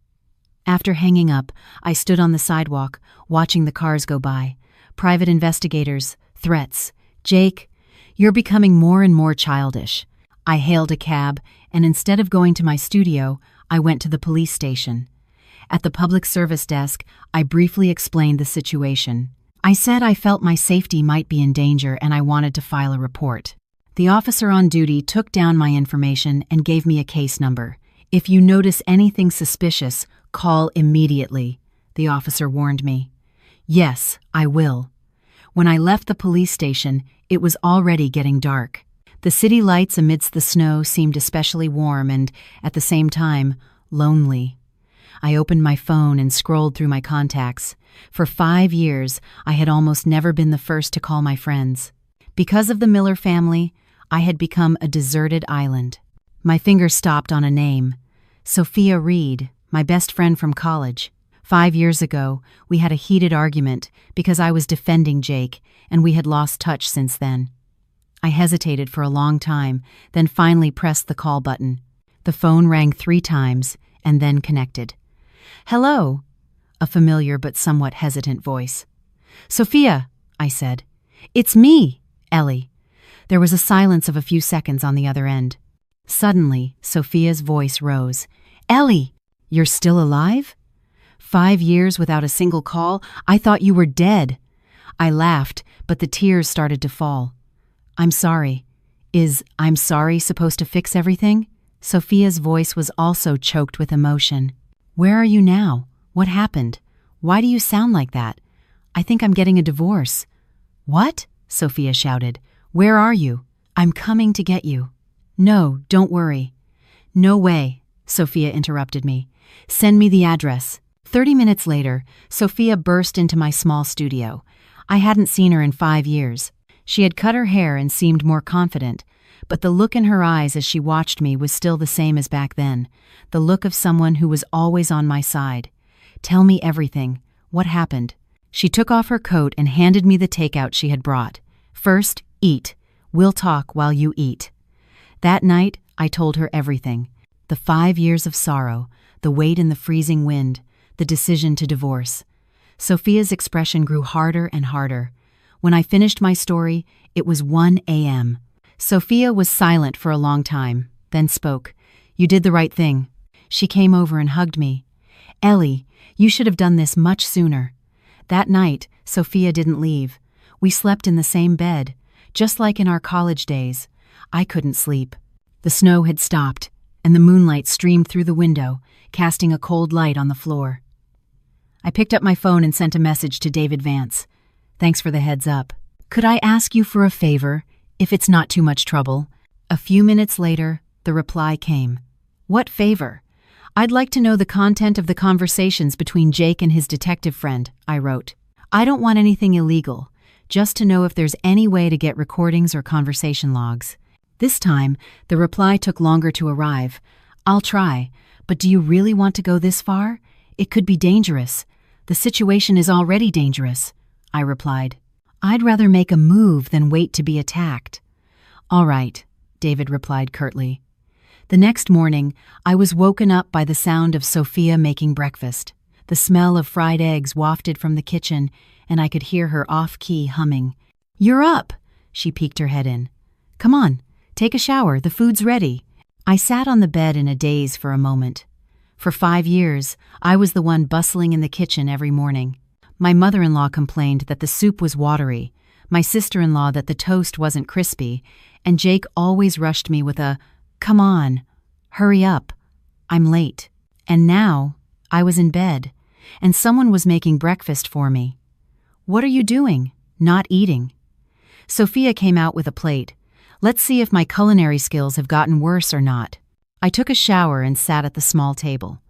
After hanging up, I stood on the sidewalk, watching the cars go by. Private investigators, threats. "Jake, you're becoming more and more childish." I hailed a cab, and instead of going to my studio, I went to the police station. At the public service desk, I briefly explained the situation. I said I felt my safety might be in danger and I wanted to file a report. The officer on duty took down my information and gave me a case number. "If you notice anything suspicious, call immediately," the officer warned me. "Yes, I will." When I left the police station, it was already getting dark. The city lights amidst the snow seemed especially warm and, at the same time, lonely. I opened my phone and scrolled through my contacts. For 5 years, I had almost never been the first to call my friends. Because of the Miller family, I had become a deserted island. My finger stopped on a name. Sophia Reed, my best friend from college. 5 years ago, we had a heated argument because I was defending Jake, and we had lost touch since then. I hesitated for a long time, then finally pressed the call button. The phone rang 3 times, and then connected. "Hello," a familiar but somewhat hesitant voice. "Sophia," I said. "It's me, Ellie." There was a silence of a few seconds on the other end. Suddenly, Sophia's voice rose. "Ellie, you're still alive? 5 years without a single call? I thought you were dead." I laughed, but the tears started to fall. "I'm sorry. Is 'I'm sorry' supposed to fix everything?" Sophia's voice was also choked with emotion. "Where are you now? What happened? Why do you sound like that? I think I'm getting a divorce." "What?" Sophia shouted. "Where are you? I'm coming to get you." "No, don't worry." "No way," Sophia interrupted me. "Send me the address." 30 minutes later, Sophia burst into my small studio. I hadn't seen her in 5 years. She had cut her hair and seemed more confident, but the look in her eyes as she watched me was still the same as back then, the look of someone who was always on my side. "Tell me everything. What happened?" She took off her coat and handed me the takeout she had brought. "First, eat. We'll talk while you eat." That night, I told her everything. The 5 years of sorrow, the wait in the freezing wind, the decision to divorce. Sophia's expression grew harder and harder. When I finished my story, it was 1 a.m. Sophia was silent for a long time, then spoke. "You did the right thing." She came over and hugged me. "Ellie, you should have done this much sooner." That night, Sophia didn't leave. We slept in the same bed, just like in our college days. I couldn't sleep. The snow had stopped, and the moonlight streamed through the window, casting a cold light on the floor. I picked up my phone and sent a message to David Vance. "Thanks for the heads up. Could I ask you for a favor, if it's not too much trouble?" A few minutes later, the reply came. "What favor?" "I'd like to know the content of the conversations between Jake and his detective friend," I wrote. "I don't want anything illegal, just to know if there's any way to get recordings or conversation logs." This time, the reply took longer to arrive. "I'll try, but do you really want to go this far? It could be dangerous. The situation is already dangerous, I replied. I'd rather make a move than wait to be attacked. All right, David replied curtly. The next morning, I was woken up by the sound of Sophia making breakfast. The smell of fried eggs wafted from the kitchen, and I could hear her off-key humming. You're up, she peeked her head in. Come on, take a shower, the food's ready. I sat on the bed in a daze for a moment. For 5 years, I was the one bustling in the kitchen every morning. My mother-in-law complained that the soup was watery, my sister-in-law that the toast wasn't crispy, and Jake always rushed me with a, "Come on, hurry up, I'm late." And now, I was in bed, and someone was making breakfast for me. What are you doing? Not eating. Sophia came out with a plate. Let's see if my culinary skills have gotten worse or not. I took a shower and sat at the small table.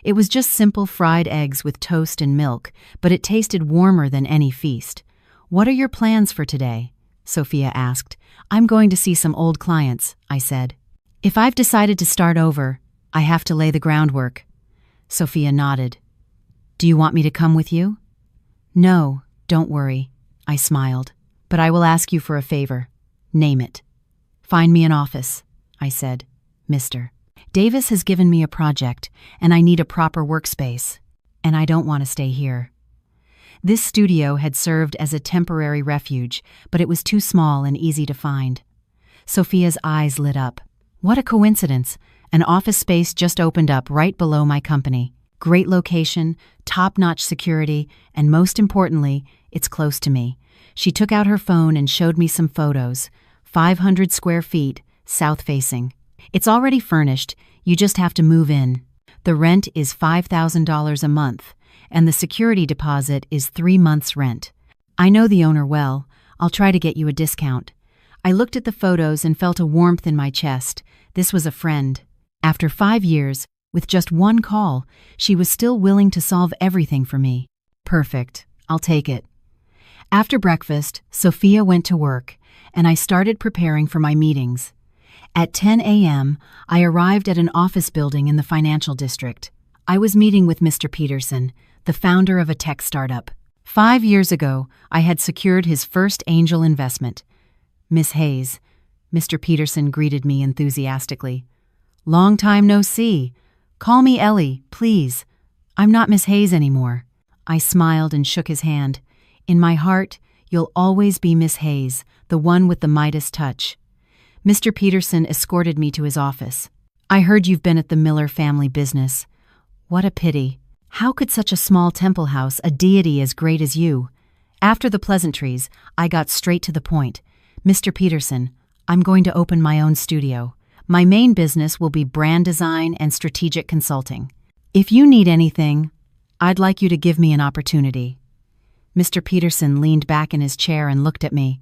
It was just simple fried eggs with toast and milk, but it tasted warmer than any feast. What are your plans for today? Sophia asked. I'm going to see some old clients, I said. If I've decided to start over, I have to lay the groundwork. Sophia nodded. Do you want me to come with you? No, don't worry, I smiled. But I will ask you for a favor. Name it. Find me an office, I said. Mister. Davis has given me a project, and I need a proper workspace, and I don't want to stay here. This studio had served as a temporary refuge, but it was too small and easy to find. Sophia's eyes lit up. What a coincidence! An office space just opened up right below my company. Great location, top-notch security, and most importantly, it's close to me. She took out her phone and showed me some photos. 500 square feet, south-facing. It's already furnished, you just have to move in. The rent is $5,000 a month, and the security deposit is 3 months' rent. I know the owner well. I'll try to get you a discount. I looked at the photos and felt a warmth in my chest. This was a friend. After 5 years, with just one call, she was still willing to solve everything for me. Perfect. I'll take it. After breakfast, Sophia went to work, and I started preparing for my meetings. At 10 a.m., I arrived at an office building in the financial district. I was meeting with Mr. Peterson, the founder of a tech startup. 5 years ago, I had secured his first angel investment. Miss Hayes, Mr. Peterson greeted me enthusiastically. Long time no see. Call me Ellie, please. I'm not Miss Hayes anymore. I smiled and shook his hand. In my heart, you'll always be Miss Hayes, the one with the Midas touch. Mr. Peterson escorted me to his office. I heard you've been at the Miller family business. What a pity. How could such a small temple house a deity as great as you? After the pleasantries, I got straight to the point. Mr. Peterson, I'm going to open my own studio. My main business will be brand design and strategic consulting. If you need anything, I'd like you to give me an opportunity. Mr. Peterson leaned back in his chair and looked at me.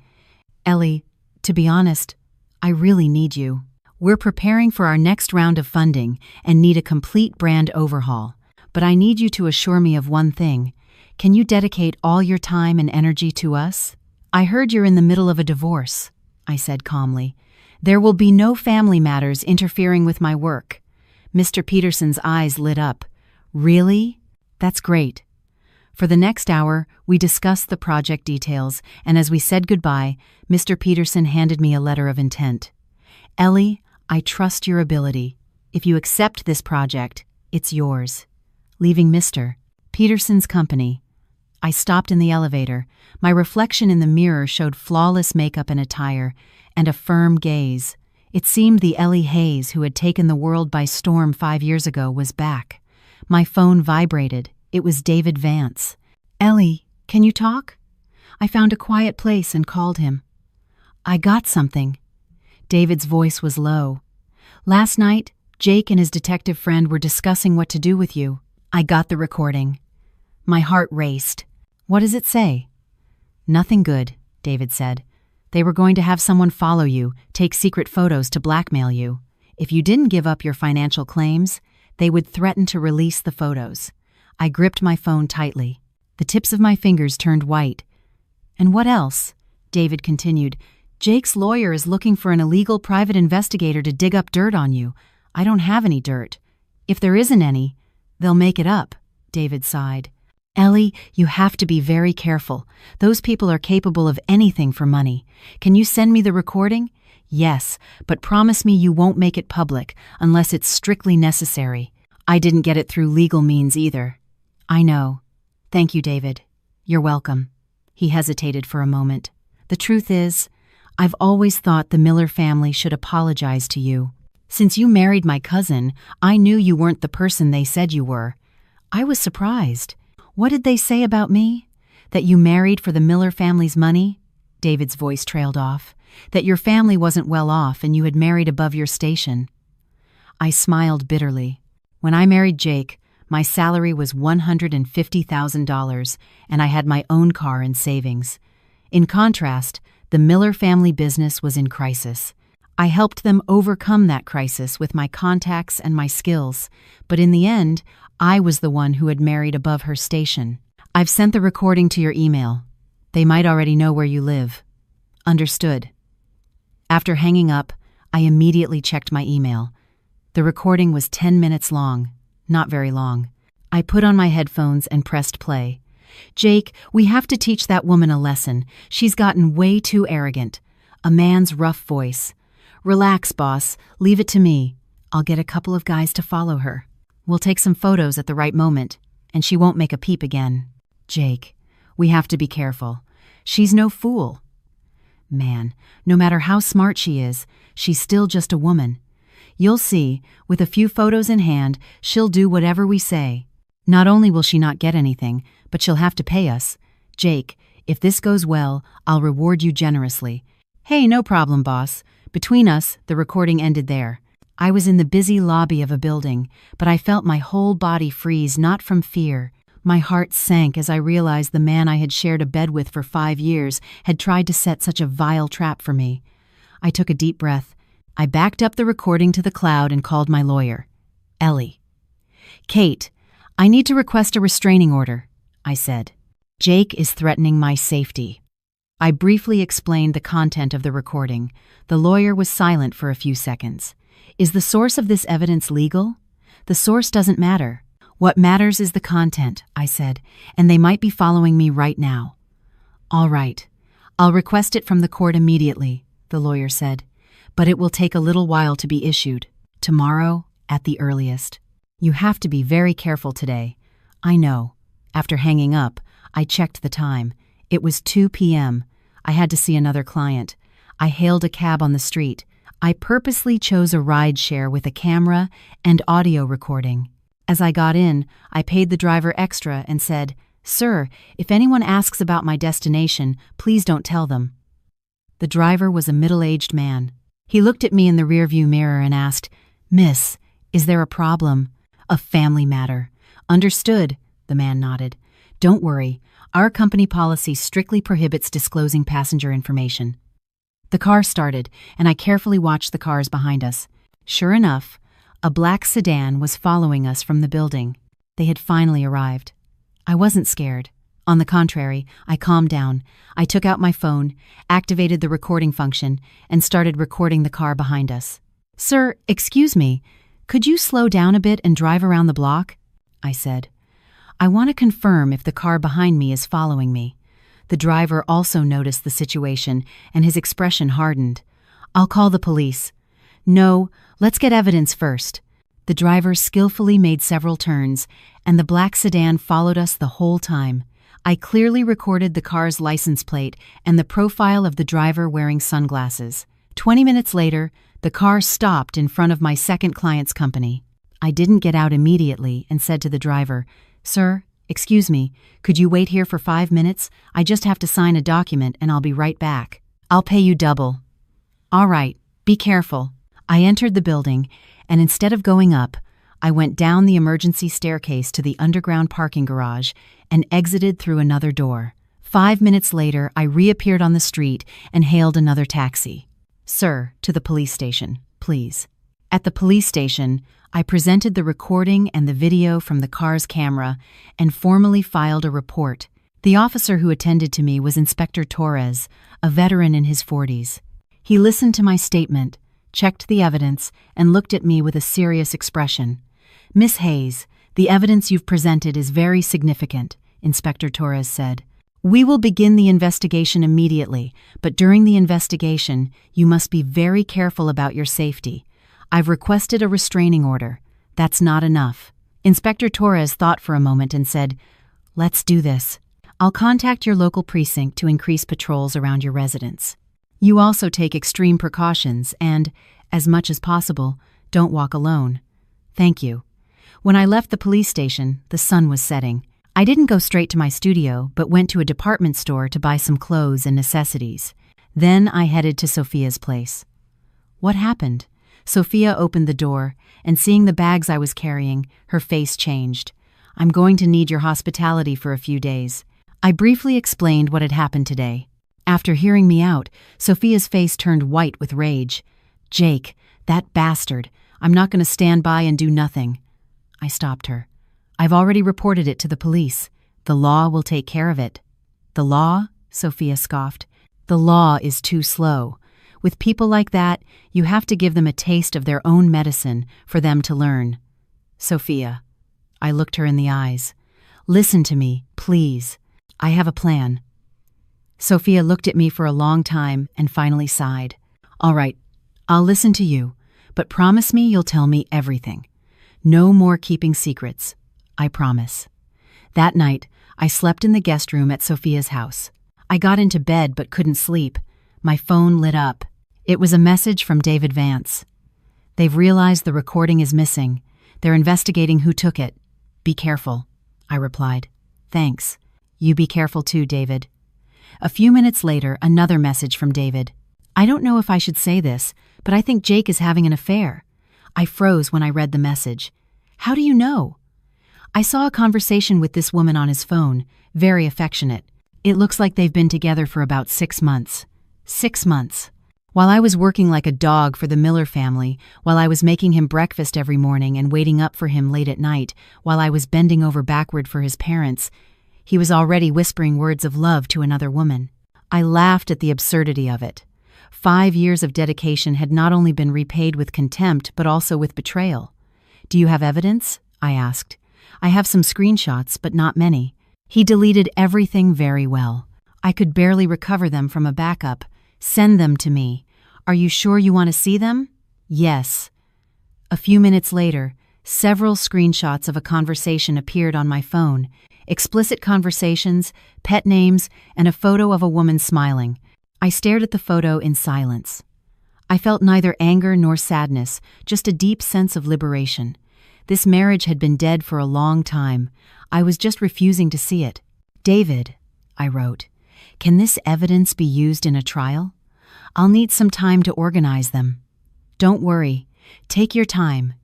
Ellie, to be honest, I really need you. We're preparing for our next round of funding and need a complete brand overhaul. But I need you to assure me of one thing. Can you dedicate all your time and energy to us? I heard you're in the middle of a divorce, I said calmly. There will be no family matters interfering with my work. Mr. Peterson's eyes lit up. Really? That's great. For the next hour, we discussed the project details, and as we said goodbye, Mr. Peterson handed me a letter of intent. Ellie, I trust your ability. If you accept this project, it's yours. Leaving Mr. Peterson's company. I stopped in the elevator. My reflection in the mirror showed flawless makeup and attire, and a firm gaze. It seemed the Ellie Hayes who had taken the world by storm 5 years ago was back. My phone vibrated. It was David Vance. Ellie, can you talk? I found a quiet place and called him. I got something. David's voice was low. Last night, Jake and his detective friend were discussing what to do with you. I got the recording. My heart raced. What does it say? Nothing good, David said. They were going to have someone follow you, take secret photos to blackmail you. If you didn't give up your financial claims, they would threaten to release the photos. I gripped my phone tightly. The tips of my fingers turned white. And what else? David continued. Jake's lawyer is looking for an illegal private investigator to dig up dirt on you. I don't have any dirt. If there isn't any, they'll make it up, David sighed. Ellie, you have to be very careful. Those people are capable of anything for money. Can you send me the recording? Yes, but promise me you won't make it public unless it's strictly necessary. I didn't get it through legal means either. I know. Thank you, David. You're welcome. He hesitated for a moment. The truth is, I've always thought the Miller family should apologize to you. Since you married my cousin, I knew you weren't the person they said you were. I was surprised. What did they say about me? That you married for the Miller family's money? David's voice trailed off. That your family wasn't well off and you had married above your station. I smiled bitterly. When I married Jake, my salary was $150,000 and I had my own car and savings. In contrast, the Miller family business was in crisis. I helped them overcome that crisis with my contacts and my skills, but in the end, I was the one who had married above her station. I've sent the recording to your email. They might already know where you live. Understood. After hanging up, I immediately checked my email. The recording was 10 minutes long, not very long. I put on my headphones and pressed play. Jake, we have to teach that woman a lesson. She's gotten way too arrogant. A man's rough voice. Relax, boss. Leave it to me. I'll get a couple of guys to follow her. We'll take some photos at the right moment, and she won't make a peep again. Jake, we have to be careful. She's no fool. Man, no matter how smart she is, she's still just a woman. You'll see, with a few photos in hand, she'll do whatever we say. Not only will she not get anything, but she'll have to pay us. Jake, if this goes well, I'll reward you generously. Hey, no problem, boss. Between us, the recording ended there. I was in the busy lobby of a building, but I felt my whole body freeze, not from fear. My heart sank as I realized the man I had shared a bed with for 5 years had tried to set such a vile trap for me. I took a deep breath. I backed up the recording to the cloud and called my lawyer. Ellie. Kate, I need to request a restraining order, I said. Jake is threatening my safety. I briefly explained the content of the recording. The lawyer was silent for a few seconds. Is the source of this evidence legal? The source doesn't matter. What matters is the content, I said, and they might be following me right now. All right. I'll request it from the court immediately, the lawyer said, but it will take a little while to be issued. Tomorrow, at the earliest. You have to be very careful today. I know. After hanging up, I checked the time. It was 2 p.m. I had to see another client. I hailed a cab on the street. I purposely chose a ride share with a camera and audio recording. As I got in, I paid the driver extra and said, "Sir, if anyone asks about my destination, please don't tell them." The driver was a middle-aged man. He looked at me in the rearview mirror and asked, "Miss, is there a problem?" "A family matter." "Understood," the man nodded. "Don't worry. Our company policy strictly prohibits disclosing passenger information." The car started, and I carefully watched the cars behind us. Sure enough, a black sedan was following us from the building. They had finally arrived. I wasn't scared. On the contrary, I calmed down. I took out my phone, activated the recording function, and started recording the car behind us. "Sir, excuse me, could you slow down a bit and drive around the block?" I said. "I want to confirm if the car behind me is following me." The driver also noticed the situation, and his expression hardened. "I'll call the police." "No, let's get evidence first." The driver skillfully made several turns, and the black sedan followed us the whole time. I clearly recorded the car's license plate and the profile of the driver wearing sunglasses. 20 minutes later, the car stopped in front of my second client's company. I didn't get out immediately and said to the driver, "Sir, excuse me, could you wait here for 5 minutes? I just have to sign a document and I'll be right back. I'll pay you double." "All right, be careful." I entered the building, and instead of going up, I went down the emergency staircase to the underground parking garage and exited through another door. 5 minutes later, I reappeared on the street and hailed another taxi. "Sir, to the police station, please." At the police station, I presented the recording and the video from the car's camera and formally filed a report. The officer who attended to me was Inspector Torres, a veteran in his 40s. He listened to my statement, checked the evidence, and looked at me with a serious expression. "Miss Hayes, the evidence you've presented is very significant. Inspector Torres said. "We will begin the investigation immediately, but during the investigation, you must be very careful about your safety. I've requested a restraining order. That's not enough." Inspector Torres thought for a moment and said, "Let's do this. I'll contact your local precinct to increase patrols around your residence. You also take extreme precautions and, as much as possible, don't walk alone. Thank you." When I left the police station, the sun was setting. I didn't go straight to my studio, but went to a department store to buy some clothes and necessities. Then I headed to Sophia's place. What happened? Sophia opened the door, and seeing the bags I was carrying, her face changed. "I'm going to need your hospitality for a few days." I briefly explained what had happened today. After hearing me out, Sophia's face turned white with rage. "Jake, that bastard. I'm not going to stand by and do nothing." I stopped her. "I've already reported it to the police. The law will take care of it." "The law?" Sophia scoffed. "The law is too slow. With people like that, you have to give them a taste of their own medicine for them to learn." "Sophia," I looked her in the eyes. "Listen to me, please. I have a plan." Sophia looked at me for a long time and finally sighed. "All right, I'll listen to you, but promise me you'll tell me everything. No more keeping secrets. I promise." That night, I slept in the guest room at Sophia's house. I got into bed but couldn't sleep. My phone lit up. It was a message from David Vance. "They've realized the recording is missing. They're investigating who took it. Be careful," I replied. "Thanks. You be careful too, David." A few minutes later, another message from David. "I don't know if I should say this, but I think Jake is having an affair." I froze when I read the message. "How do you know?" "I saw a conversation with this woman on his phone, very affectionate. It looks like they've been together for about 6 months. 6 months. While I was working like a dog for the Miller family, while I was making him breakfast every morning and waiting up for him late at night, while I was bending over backward for his parents, he was already whispering words of love to another woman." I laughed at the absurdity of it. 5 years of dedication had not only been repaid with contempt but also with betrayal. "Do you have evidence?" I asked. "I have some screenshots, but not many." He deleted everything very well. I could barely recover them from a backup. "Send them to me. Are you sure you want to see them?" "Yes." A few minutes later, several screenshots of a conversation appeared on my phone. Explicit conversations, pet names, and a photo of a woman smiling. I stared at the photo in silence. I felt neither anger nor sadness, just a deep sense of liberation. This marriage had been dead for a long time. I was just refusing to see it. "David," I wrote, "can this evidence be used in a trial? I'll need some time to organize them." "Don't worry. Take your time."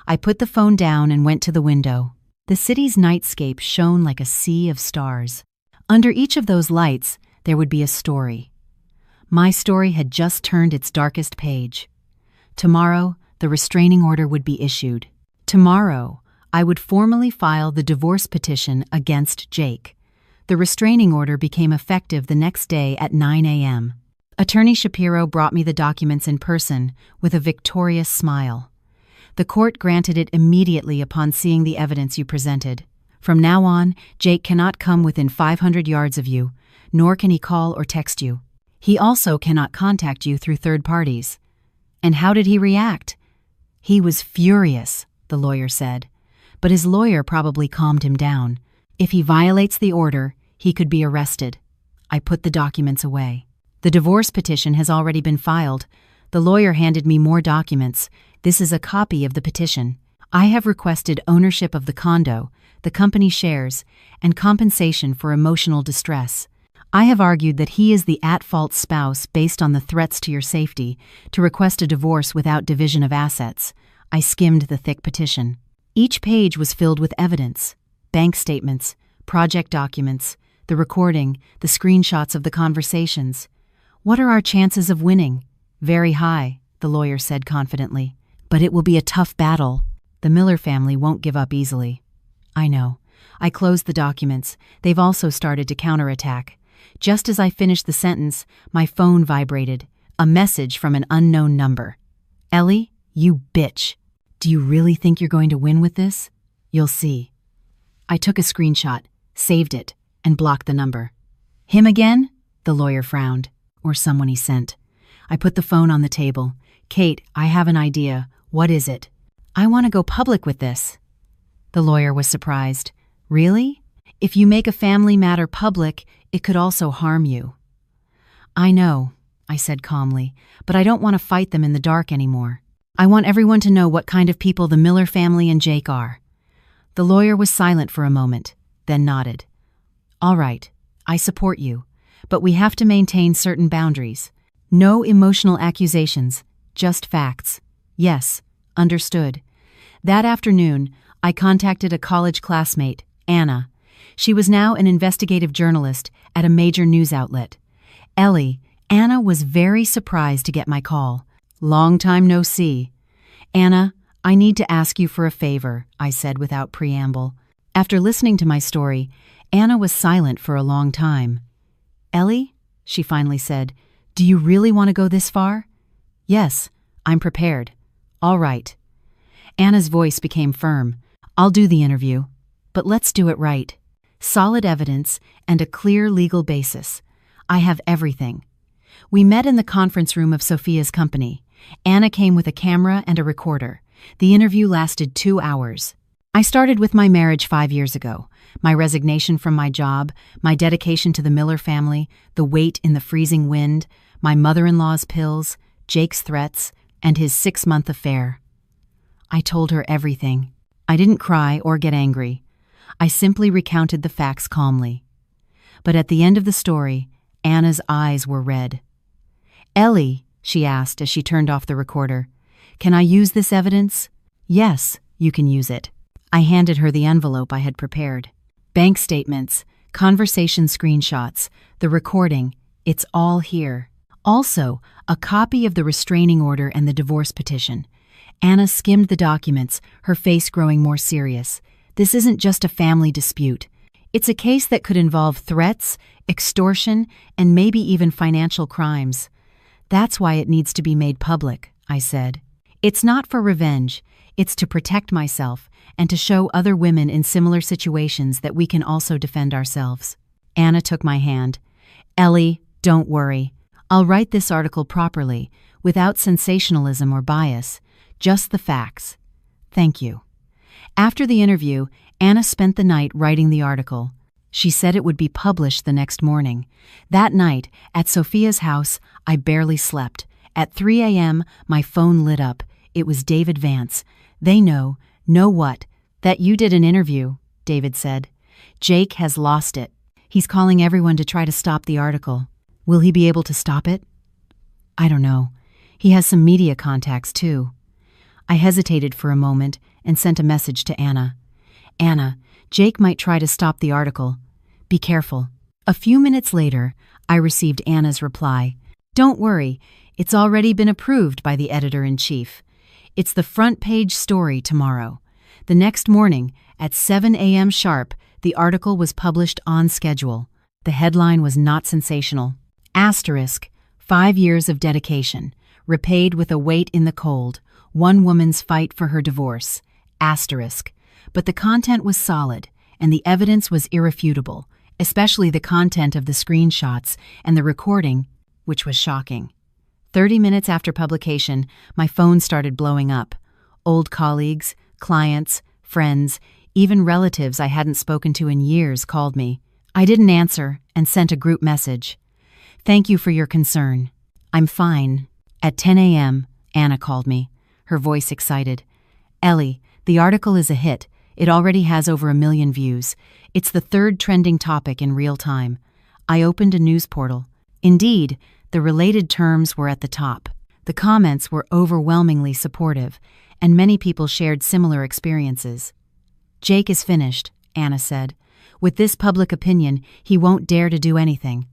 I put the phone down and went to the window. The city's nightscape shone like a sea of stars. Under each of those lights, there would be a story. My story had just turned its darkest page. Tomorrow, the restraining order would be issued. Tomorrow, I would formally file the divorce petition against Jake. The restraining order became effective the next day at 9 a.m. Attorney Shapiro brought me the documents in person with a victorious smile. "The court granted it immediately upon seeing the evidence you presented. From now on, Jake cannot come within 500 yards of you, nor can he call or text you. He also cannot contact you through third parties." "And how did he react?" "He was furious," the lawyer said. "But his lawyer probably calmed him down. If he violates the order, he could be arrested." I put the documents away. "The divorce petition has already been filed." The lawyer handed me more documents. "This is a copy of the petition. I have requested ownership of the condo, the company shares, and compensation for emotional distress. I have argued that he is the at-fault spouse based on the threats to your safety, to request a divorce without division of assets." I skimmed the thick petition. Each page was filled with evidence: bank statements, project documents, the recording, the screenshots of the conversations. "What are our chances of winning?" "Very high," the lawyer said confidently. "But it will be a tough battle. The Miller family won't give up easily." "I know." I closed the documents. "They've also started to counterattack." Just as I finished the sentence, my phone vibrated. A message from an unknown number. "Ellie, you bitch. Do you really think you're going to win with this? You'll see." I took a screenshot. saved it, and blocked the number. Him again? The lawyer frowned. Or someone he sent. I put the phone on the table. Kate, I have an idea. What is it? I want to go public with this. The lawyer was surprised. Really? If you make a family matter public, it could also harm you. I know, I said calmly, but I don't want to fight them in the dark anymore. I want everyone to know what kind of people the Miller family and Jake are. The lawyer was silent for a moment, then nodded. All right, I support you, but we have to maintain certain boundaries. No emotional accusations, just facts. Yes, understood. That afternoon, I contacted a college classmate, Anna. She was now an investigative journalist at a major news outlet. Ellie, Anna was very surprised to get my call. Long time no see. Anna, I need to ask you for a favor, I said without preamble. After listening to my story, Anna was silent for a long time. Ellie, she finally said, do you really want to go this far? Yes, I'm prepared. All right. Anna's voice became firm. I'll do the interview, but let's do it right. Solid evidence and a clear legal basis. I have everything. We met in the conference room of Sophia's company. Anna came with a camera and a recorder. The interview lasted 2 hours. I started with my marriage 5 years ago, my resignation from my job, my dedication to the Miller family, the wait in the freezing wind, my mother-in-law's pills, Jake's threats, and his 6-month affair. I told her everything. I didn't cry or get angry. I simply recounted the facts calmly. But at the end of the story, Anna's eyes were red. Ellie, she asked as she turned off the recorder, can I use this evidence? Yes, you can use it. I handed her the envelope I had prepared. Bank statements, conversation screenshots, the recording, it's all here. Also, a copy of the restraining order and the divorce petition. Anna skimmed the documents, her face growing more serious. This isn't just a family dispute. It's a case that could involve threats, extortion, and maybe even financial crimes. That's why it needs to be made public, I said. It's not for revenge. It's to protect myself and to show other women in similar situations that we can also defend ourselves. Anna took my hand. Ellie, don't worry. I'll write this article properly, without sensationalism or bias, just the facts. Thank you. After the interview, Anna spent the night writing the article. She said it would be published the next morning. That night, at Sophia's house, I barely slept. At 3 a.m., my phone lit up. It was David Vance. They know what? That you did an interview, David said. Jake has lost it. He's calling everyone to try to stop the article. Will he be able to stop it? I don't know. He has some media contacts, too. I hesitated for a moment and sent a message to Anna. Anna, Jake might try to stop the article. Be careful. A few minutes later, I received Anna's reply. Don't worry, it's already been approved by the editor-in-chief. It's the front page story tomorrow. The next morning, at 7 a.m. sharp, the article was published on schedule. The headline was not sensational. Asterisk, 5 years of dedication, repaid with a wait in the cold, one woman's fight for her divorce. Asterisk. But the content was solid, and the evidence was irrefutable, especially the content of the screenshots and the recording, which was shocking. 30 minutes after publication, my phone started blowing up. Old colleagues, clients, friends, even relatives I hadn't spoken to in years called me. I didn't answer and sent a group message. Thank you for your concern. I'm fine. At 10 a.m., Anna called me, her voice excited. Ellie, the article is a hit. It already has over 1 million views. It's the 3rd trending topic in real time. I opened a news portal. Indeed, the related terms were at the top. The comments were overwhelmingly supportive, and many people shared similar experiences. Jake is finished, Anna said. With this public opinion, he won't dare to do anything.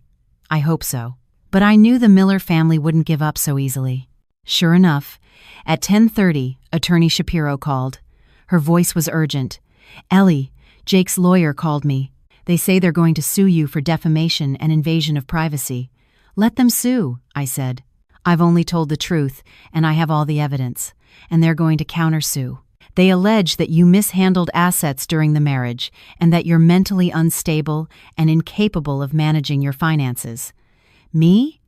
I hope so. But I knew the Miller family wouldn't give up so easily. Sure enough, at 10:30, Attorney Shapiro called. Her voice was urgent. Ellie, Jake's lawyer called me. They say they're going to sue you for defamation and invasion of privacy. Let them sue, I said. I've only told the truth, and I have all the evidence, and they're going to countersue. They allege that you mishandled assets during the marriage and that you're mentally unstable and incapable of managing your finances. Me?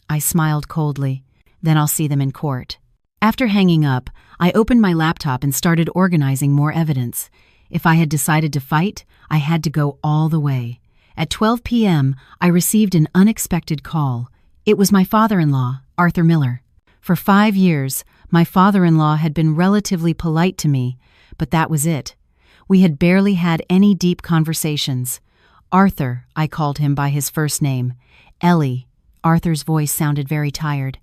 I smiled coldly. Then I'll see them in court. After hanging up, I opened my laptop and started organizing more evidence. If I had decided to fight, I had to go all the way. At 12 p.m., I received an unexpected call. It was my father-in-law, Arthur Miller. For 5 years, my father-in-law had been relatively polite to me, but that was it. We had barely had any deep conversations. Arthur, I called him by his first name. Ellie. Arthur's voice sounded very tired.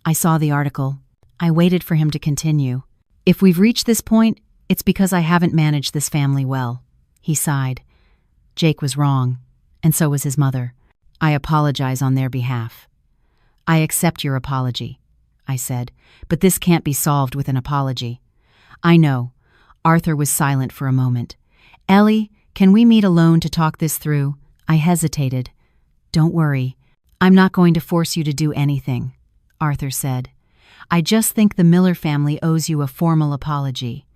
I saw the article. I waited for him to continue. If we've reached this point, it's because I haven't managed this family well. He sighed. Jake was wrong, and so was his mother. I apologize on their behalf. I accept your apology, I said, but this can't be solved with an apology. I know. Arthur was silent for a moment. Ellie, can we meet alone to talk this through? I hesitated. Don't worry. I'm not going to force you to do anything, Arthur said. I just think the Miller family owes you a formal apology.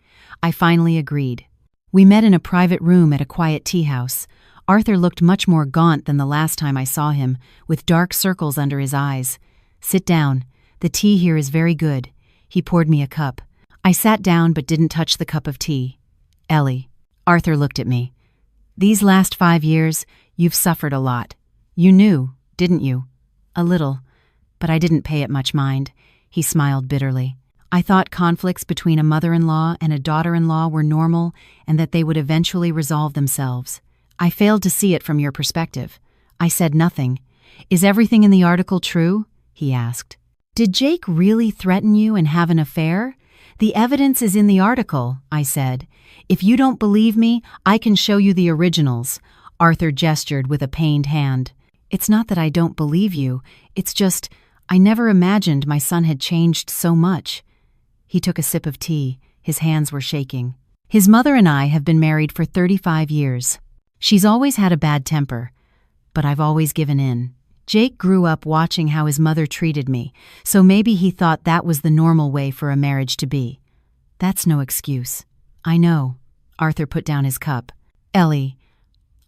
I finally agreed. We met in a private room at a quiet tea house. Arthur looked much more gaunt than the last time I saw him, with dark circles under his eyes. Sit down. The tea here is very good. He poured me a cup. I sat down but didn't touch the cup of tea. Ellie. Arthur looked at me. These last 5 years, you've suffered a lot. You knew, didn't you? A little, but I didn't pay it much mind. He smiled bitterly. I thought conflicts between a mother-in-law and a daughter-in-law were normal and that they would eventually resolve themselves. I failed to see it from your perspective. I said nothing. Is everything in the article true? He asked. Did Jake really threaten you and have an affair? The evidence is in the article, I said. If you don't believe me, I can show you the originals. Arthur gestured with a pained hand. It's not that I don't believe you. It's just, I never imagined my son had changed so much. He took a sip of tea. His hands were shaking. His mother and I have been married for 35 years. She's always had a bad temper, but I've always given in. Jake grew up watching how his mother treated me, so maybe he thought that was the normal way for a marriage to be. That's no excuse. I know. Arthur put down his cup. Ellie,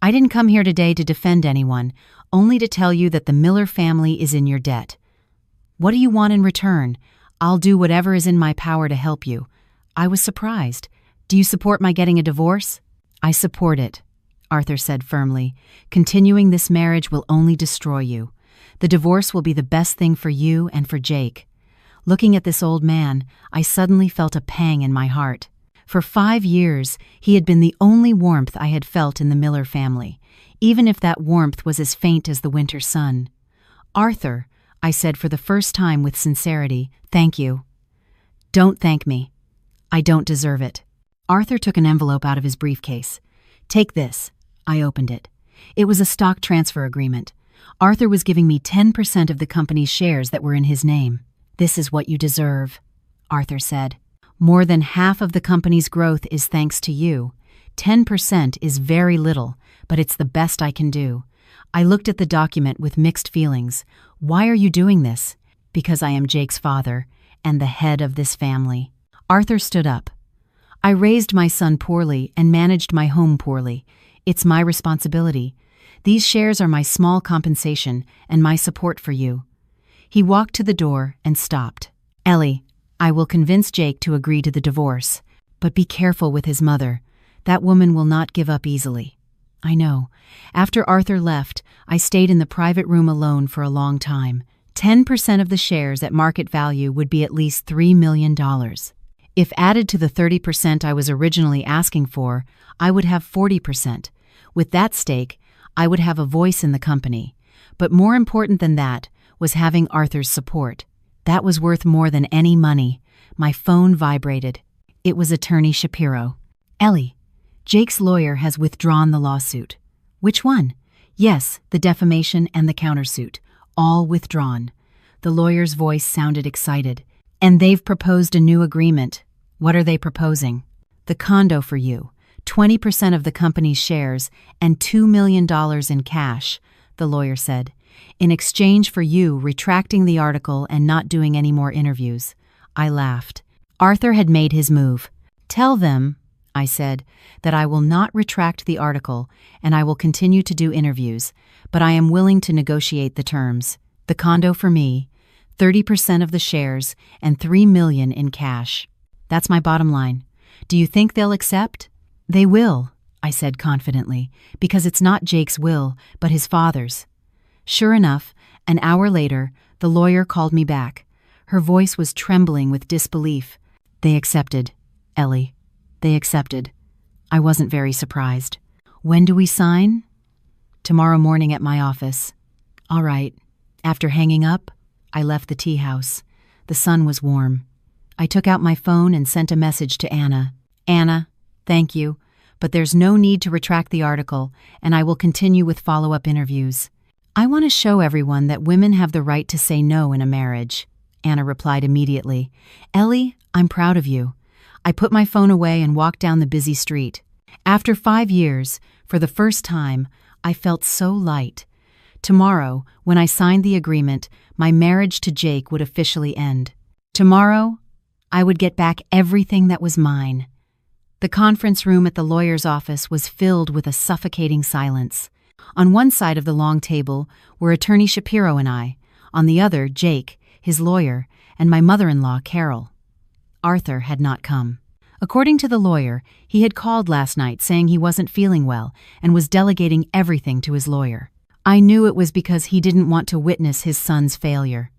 I didn't come here today to defend anyone, only to tell you that the Miller family is in your debt. What do you want in return? I'll do whatever is in my power to help you. I was surprised. Do you support my getting a divorce? I support it, Arthur said firmly. Continuing this marriage will only destroy you. The divorce will be the best thing for you and for Jake. Looking at this old man, I suddenly felt a pang in my heart. For 5 years, he had been the only warmth I had felt in the Miller family, even if that warmth was as faint as the winter sun. Arthur, I said for the first time with sincerity, thank you. Don't thank me. I don't deserve it. Arthur took an envelope out of his briefcase. Take this. I opened it. It was a stock transfer agreement. Arthur was giving me 10% of the company's shares that were in his name. This is what you deserve, Arthur said. More than half of the company's growth is thanks to you. 10% is very little, but it's the best I can do. I looked at the document with mixed feelings. Why are you doing this? Because I am Jake's father and the head of this family. Arthur stood up. I raised my son poorly and managed my home poorly. It's my responsibility. These shares are my small compensation and my support for you. He walked to the door and stopped. Ellie, I will convince Jake to agree to the divorce, but be careful with his mother. That woman will not give up easily. I know. After Arthur left, I stayed in the private room alone for a long time. 10% of the shares at market value would be at least $3 million. If added to the 30% I was originally asking for, I would have 40%. With that stake, I would have a voice in the company. But more important than that was having Arthur's support. That was worth more than any money. My phone vibrated. It was Attorney Shapiro. Ellie, Jake's lawyer has withdrawn the lawsuit. Which one? Yes, the defamation and the countersuit. All withdrawn. The lawyer's voice sounded excited. And they've proposed a new agreement. What are they proposing? The condo for you, 20% of the company's shares, and $2 million in cash, the lawyer said, in exchange for you retracting the article and not doing any more interviews. I laughed. Arthur had made his move. Tell them, I said, that I will not retract the article and I will continue to do interviews, but I am willing to negotiate the terms. The condo for me, 30% of the shares, and $3 million in cash. That's my bottom line. Do you think they'll accept? They will, I said confidently, because it's not Jake's will, but his father's. Sure enough, an hour later, the lawyer called me back. Her voice was trembling with disbelief. They accepted, Ellie. They accepted. I wasn't very surprised. When do we sign? Tomorrow morning at my office. All right. After hanging up, I left the tea house. The sun was warm. I took out my phone and sent a message to Anna. Anna, thank you, but there's no need to retract the article, and I will continue with follow-up interviews. I want to show everyone that women have the right to say no in a marriage. Anna replied immediately. Ellie, I'm proud of you. I put my phone away and walked down the busy street. After 5 years, for the first time, I felt so light. Tomorrow, when I signed the agreement, my marriage to Jake would officially end. Tomorrow, I would get back everything that was mine. The conference room at the lawyer's office was filled with a suffocating silence. On one side of the long table were Attorney Shapiro and I, on the other, Jake, his lawyer, and my mother-in-law, Carol. Arthur had not come. According to the lawyer, he had called last night saying he wasn't feeling well and was delegating everything to his lawyer. I knew it was because he didn't want to witness his son's failure.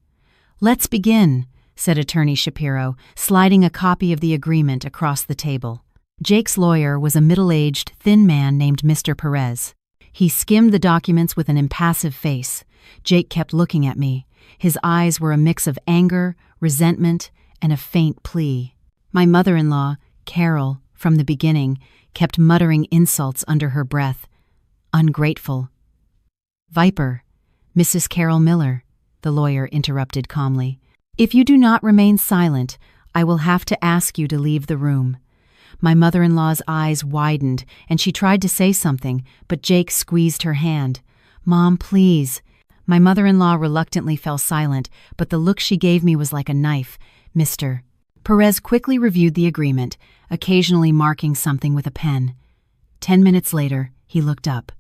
Let's begin, said Attorney Shapiro, sliding a copy of the agreement across the table. Jake's lawyer was a middle-aged, thin man named Mr. Perez. He skimmed the documents with an impassive face. Jake kept looking at me. His eyes were a mix of anger, resentment, and a faint plea. My mother-in-law, Carol, from the beginning, kept muttering insults under her breath. Ungrateful. Viper, Mrs. Carol Miller, the lawyer interrupted calmly. If you do not remain silent, I will have to ask you to leave the room. My mother-in-law's eyes widened, and she tried to say something, but Jake squeezed her hand. Mom, please. My mother-in-law reluctantly fell silent, but the look she gave me was like a knife. Mr. Perez quickly reviewed the agreement, occasionally marking something with a pen. 10 minutes later, he looked up.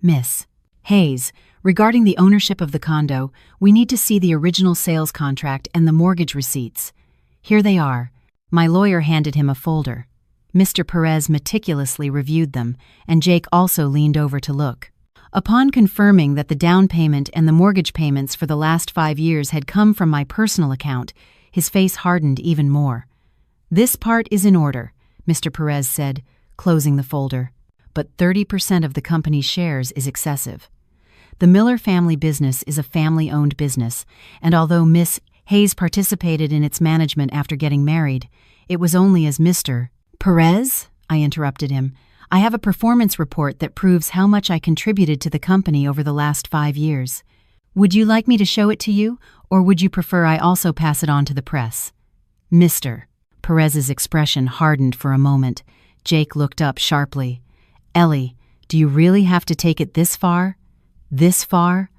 Miss Hayes, regarding the ownership of the condo, we need to see the original sales contract and the mortgage receipts. Here they are. My lawyer handed him a folder. Mr. Perez meticulously reviewed them, and Jake also leaned over to look. Upon confirming that the down payment and the mortgage payments for the last 5 years had come from my personal account, his face hardened even more. This part is in order, Mr. Perez said, closing the folder. But 30% of the company's shares is excessive. The Miller family business is a family-owned business, and although Miss Hayes participated in its management after getting married, it was only as Mr. Perez, I interrupted him. I have a performance report that proves how much I contributed to the company over the last 5 years. Would you like me to show it to you, or would you prefer I also pass it on to the press? Mr. Perez's expression hardened for a moment. Jake looked up sharply. Ellie, do you really have to take it this far? This far?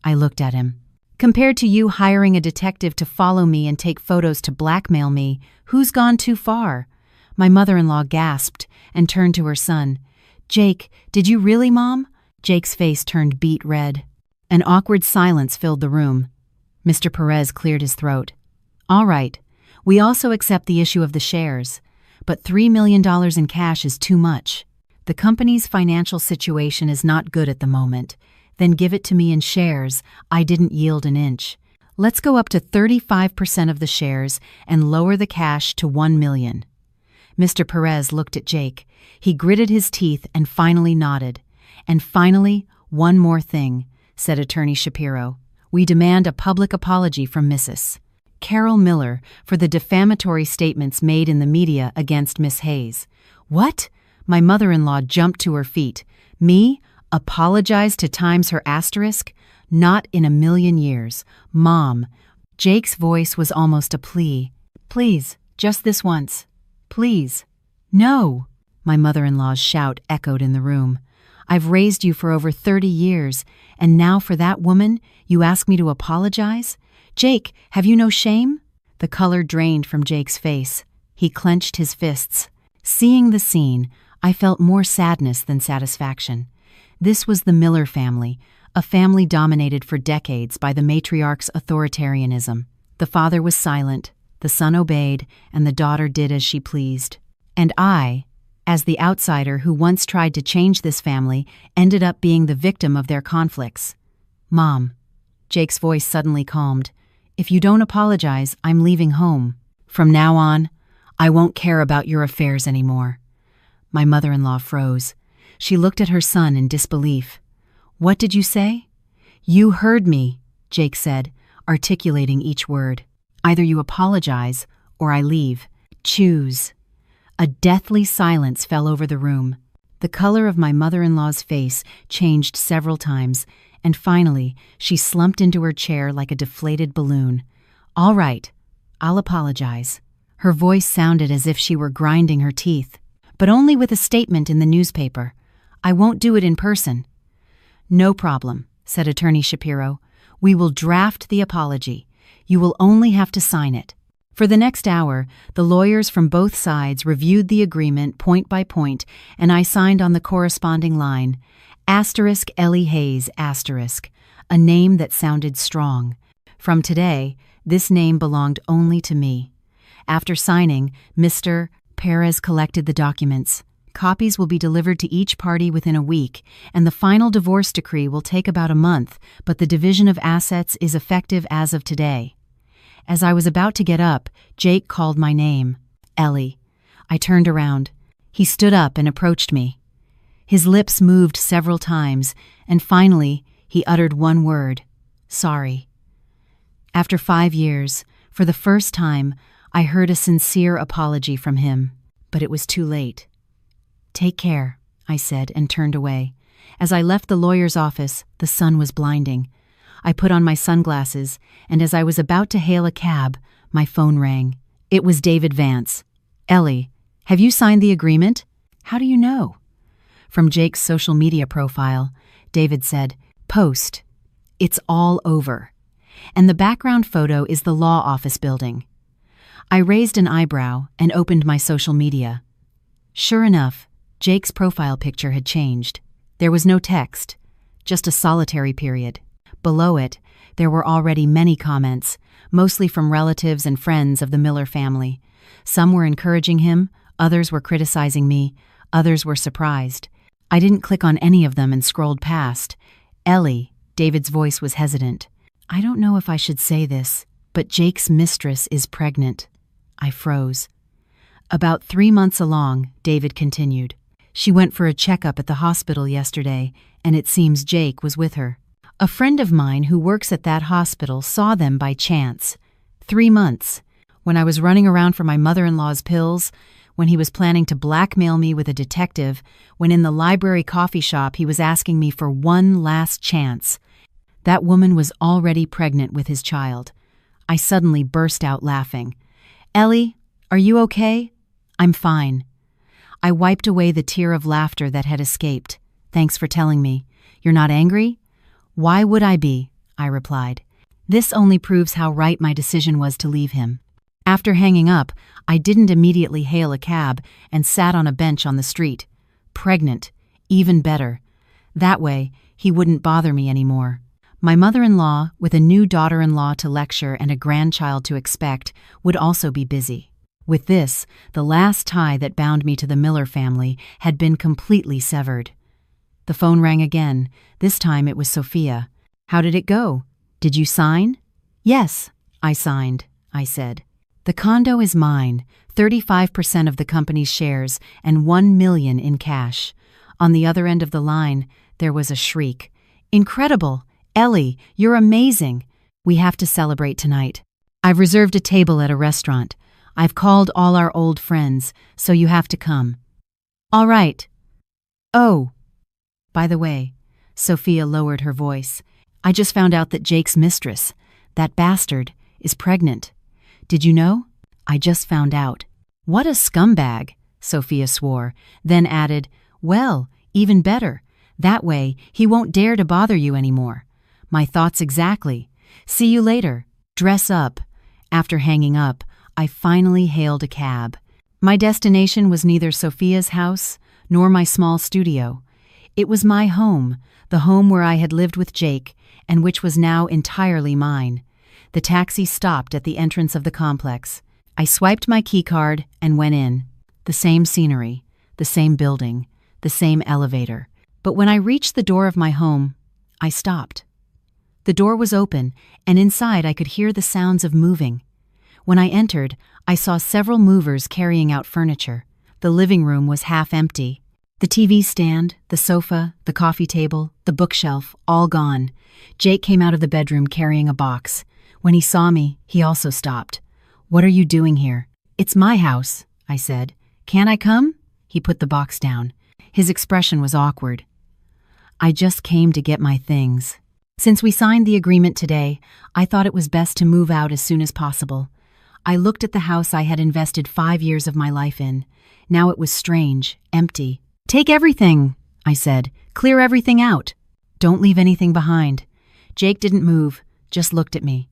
I looked at him. Compared to you hiring a detective to follow me and take photos to blackmail me, who's gone too far? My mother-in-law gasped and turned to her son. Jake, did you really, Mom? Jake's face turned beet red. An awkward silence filled the room. Mr. Perez cleared his throat. All right, we also accept the issue of the shares, but $3 million in cash is too much. The company's financial situation is not good at the moment. Then give it to me in shares. I didn't yield an inch. Let's go up to 35% of the shares and lower the cash to $1 million. Mr. Perez looked at Jake. He gritted his teeth and finally nodded. And finally, one more thing, said Attorney Shapiro. We demand a public apology from Mrs. Carol Miller for the defamatory statements made in the media against Miss Hayes. What? My mother-in-law jumped to her feet. Me? Apologize to times her asterisk? Not in a million years. Mom. Jake's voice was almost a plea. Please, just this once. Please. No. My mother-in-law's shout echoed in the room. I've raised you for over 30 years, and now for that woman, you ask me to apologize? Jake, have you no shame? The color drained from Jake's face. He clenched his fists. Seeing the scene, I felt more sadness than satisfaction. This was the Miller family, a family dominated for decades by the matriarch's authoritarianism. The father was silent, the son obeyed, and the daughter did as she pleased. And I, as the outsider who once tried to change this family, ended up being the victim of their conflicts. "Mom," Jake's voice suddenly calmed, "if you don't apologize, I'm leaving home. From now on, I won't care about your affairs anymore." My mother-in-law froze. She looked at her son in disbelief. "What did you say?" "You heard me," Jake said, articulating each word. "Either you apologize, or I leave. Choose." A deathly silence fell over the room. The color of my mother-in-law's face changed several times, and finally, she slumped into her chair like a deflated balloon. "All right, I'll apologize." Her voice sounded as if she were grinding her teeth. "But only with a statement in the newspaper. I won't do it in person." "No problem," said Attorney Shapiro. "We will draft the apology. You will only have to sign it." For the next hour, the lawyers from both sides reviewed the agreement point by point, and I signed on the corresponding line, *Ellie Hayes*, a name that sounded strong. From today, this name belonged only to me. After signing, Mr. Perez collected the documents. Copies will be delivered to each party within a week, and the final divorce decree will take about a month, but the division of assets is effective as of today. As I was about to get up, Jake called my name. "Ellie." I turned around. He stood up and approached me. His lips moved several times, and finally, he uttered one word: "Sorry." After 5 years, for the first time, I heard a sincere apology from him, but it was too late. "Take care," I said, and turned away. As I left the lawyer's office, the sun was blinding. I put on my sunglasses, and as I was about to hail a cab, my phone rang. It was David Vance. "Ellie, have you signed the agreement?" "How do you know?" From Jake's social media profile, David said, "Post. It's all over." And the background photo is the law office building. I raised an eyebrow and opened my social media. Sure enough, Jake's profile picture had changed. There was no text, just a solitary period. Below it, there were already many comments, mostly from relatives and friends of the Miller family. Some were encouraging him, others were criticizing me, others were surprised. I didn't click on any of them and scrolled past. "Ellie," David's voice was hesitant. "I don't know if I should say this, but Jake's mistress is pregnant." I froze. "About 3 months along," David continued. "She went for a checkup at the hospital yesterday, and it seems Jake was with her. A friend of mine who works at that hospital saw them by chance. 3 months. When I was running around for my mother-in-law's pills, when he was planning to blackmail me with a detective, when in the library coffee shop he was asking me for one last chance. That woman was already pregnant with his child." I suddenly burst out laughing. "Ellie, are you okay?" "I'm fine." I wiped away the tear of laughter that had escaped. "Thanks for telling me. You're not angry?" "Why would I be?" I replied. This only proves how right my decision was to leave him. After hanging up, I didn't immediately hail a cab and sat on a bench on the street. Pregnant. Even better. That way, he wouldn't bother me anymore. My mother-in-law, with a new daughter-in-law to lecture and a grandchild to expect, would also be busy. With this, the last tie that bound me to the Miller family had been completely severed. The phone rang again. This time it was Sophia. "How did it go? Did you sign?" "Yes, I signed," I said. "The condo is mine, 35% of the company's shares, and $1 million in cash." On the other end of the line, there was a shriek. "Incredible! Ellie, you're amazing! We have to celebrate tonight. I've reserved a table at a restaurant. I've called all our old friends, so you have to come." "All right." "Oh, by the way," Sophia lowered her voice, "I just found out that Jake's mistress, that bastard, is pregnant. Did you know?" "I just found out." "What a scumbag," Sophia swore, then added, "Well, even better. That way, he won't dare to bother you anymore." "My thoughts exactly. See you later. Dress up." After hanging up, I finally hailed a cab. My destination was neither Sophia's house nor my small studio. It was my home, the home where I had lived with Jake, and which was now entirely mine. The taxi stopped at the entrance of the complex. I swiped my keycard and went in. The same scenery, the same building, the same elevator. But when I reached the door of my home, I stopped. The door was open, and inside I could hear the sounds of moving. When I entered, I saw several movers carrying out furniture. The living room was half empty. The TV stand, the sofa, the coffee table, the bookshelf, all gone. Jake came out of the bedroom carrying a box. When he saw me, he also stopped. "What are you doing here?" "It's my house," I said. "Can I come?" He put the box down. His expression was awkward. "I just came to get my things. Since we signed the agreement today, I thought it was best to move out as soon as possible. I looked at the house I had invested 5 years of my life in. Now it was strange, empty. "Take everything," I said. "Clear everything out. Don't leave anything behind." Jake didn't move, just looked at me.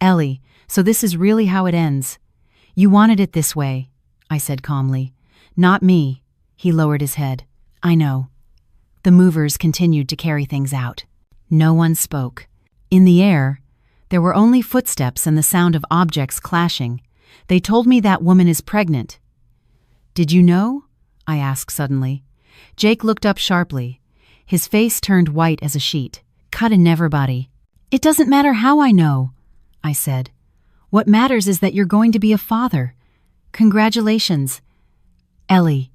"Ellie, so this is really how it ends. You wanted it this way," I said calmly. "Not me." He lowered his head. "I know." The movers continued to carry things out. No one spoke. In the air, there were only footsteps and the sound of objects clashing. "They told me that woman is pregnant." "Did you know?" I asked suddenly. Jake looked up sharply. His face turned white as a sheet. "Cut and never, buddy." "It doesn't matter how I know," I said. "What matters is that you're going to be a father. Congratulations." "Ellie,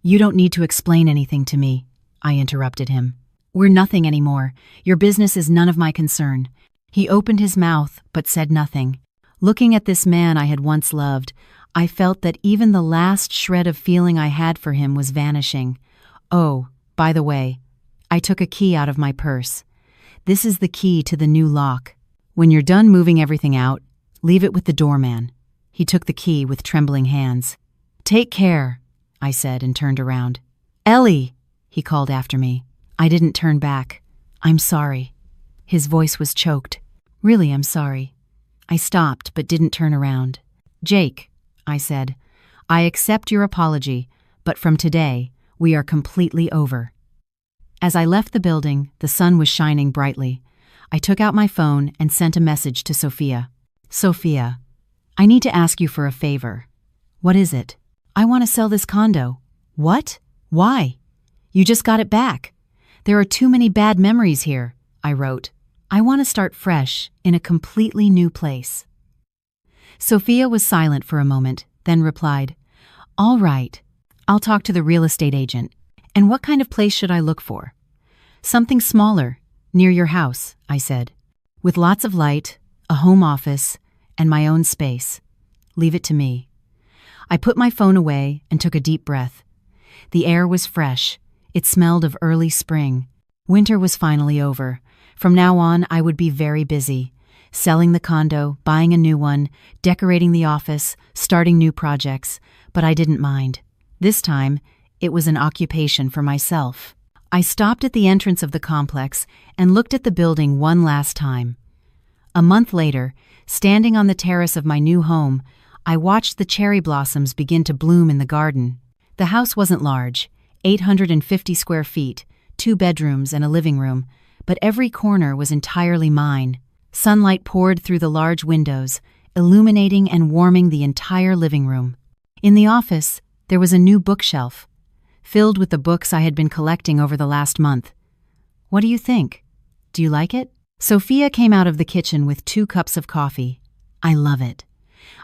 you don't need to explain anything to me," I interrupted him. "We're nothing anymore. Your business is none of my concern." He opened his mouth but said nothing. Looking at this man I had once loved, I felt that even the last shred of feeling I had for him was vanishing. "Oh, by the way, I took a key out of my purse. This is the key to the new lock. When you're done moving everything out, leave it with the doorman." He took the key with trembling hands. "Take care," I said and turned around. "Ellie," he called after me. I didn't turn back. "I'm sorry." His voice was choked. "Really, I'm sorry." I stopped but didn't turn around. "Jake," I said, "I accept your apology, but from today, we are completely over." As I left the building, the sun was shining brightly. I took out my phone and sent a message to Sophia. "Sophia, I need to ask you for a favor." "What is it?" "I want to sell this condo." "What? Why?" "You just got it back." "There are too many bad memories here," I wrote. "I want to start fresh in a completely new place." Sophia was silent for a moment, then replied, "All right, I'll talk to the real estate agent. And what kind of place should I look for?" "Something smaller, near your house," I said, "with lots of light, a home office, and my own space. Leave it to me." I put my phone away and took a deep breath. The air was fresh. It smelled of early spring. Winter was finally over. From now on, I would be very busy. Selling the condo, buying a new one, decorating the office, starting new projects. But I didn't mind. This time, it was an occupation for myself. I stopped at the entrance of the complex and looked at the building one last time. A month later, standing on the terrace of my new home, I watched the cherry blossoms begin to bloom in the garden. The house wasn't large, 850 square feet, 2 bedrooms and a living room, but every corner was entirely mine. Sunlight poured through the large windows, illuminating and warming the entire living room. In the office, there was a new bookshelf, filled with the books I had been collecting over the last month. "What do you think? Do you like it?" Sophia came out of the kitchen with 2 cups of coffee. "I love it."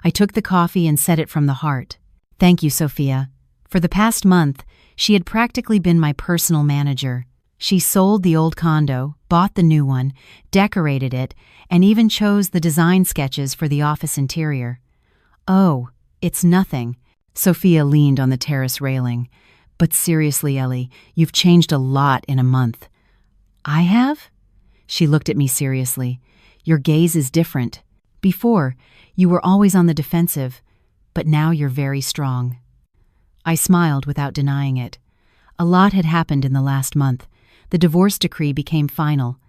I took the coffee and set it from the heart. "Thank you, Sophia." For the past month, she had practically been my personal manager. She sold the old condo, bought the new one, decorated it, and even chose the design sketches for the office interior. "Oh, it's nothing." Sophia leaned on the terrace railing. "But seriously, Ellie, you've changed a lot in a month." "I have?" She looked at me seriously. "Your gaze is different. Before, you were always on the defensive, but now you're very strong." I smiled without denying it. A lot had happened in the last month. The divorce decree became final.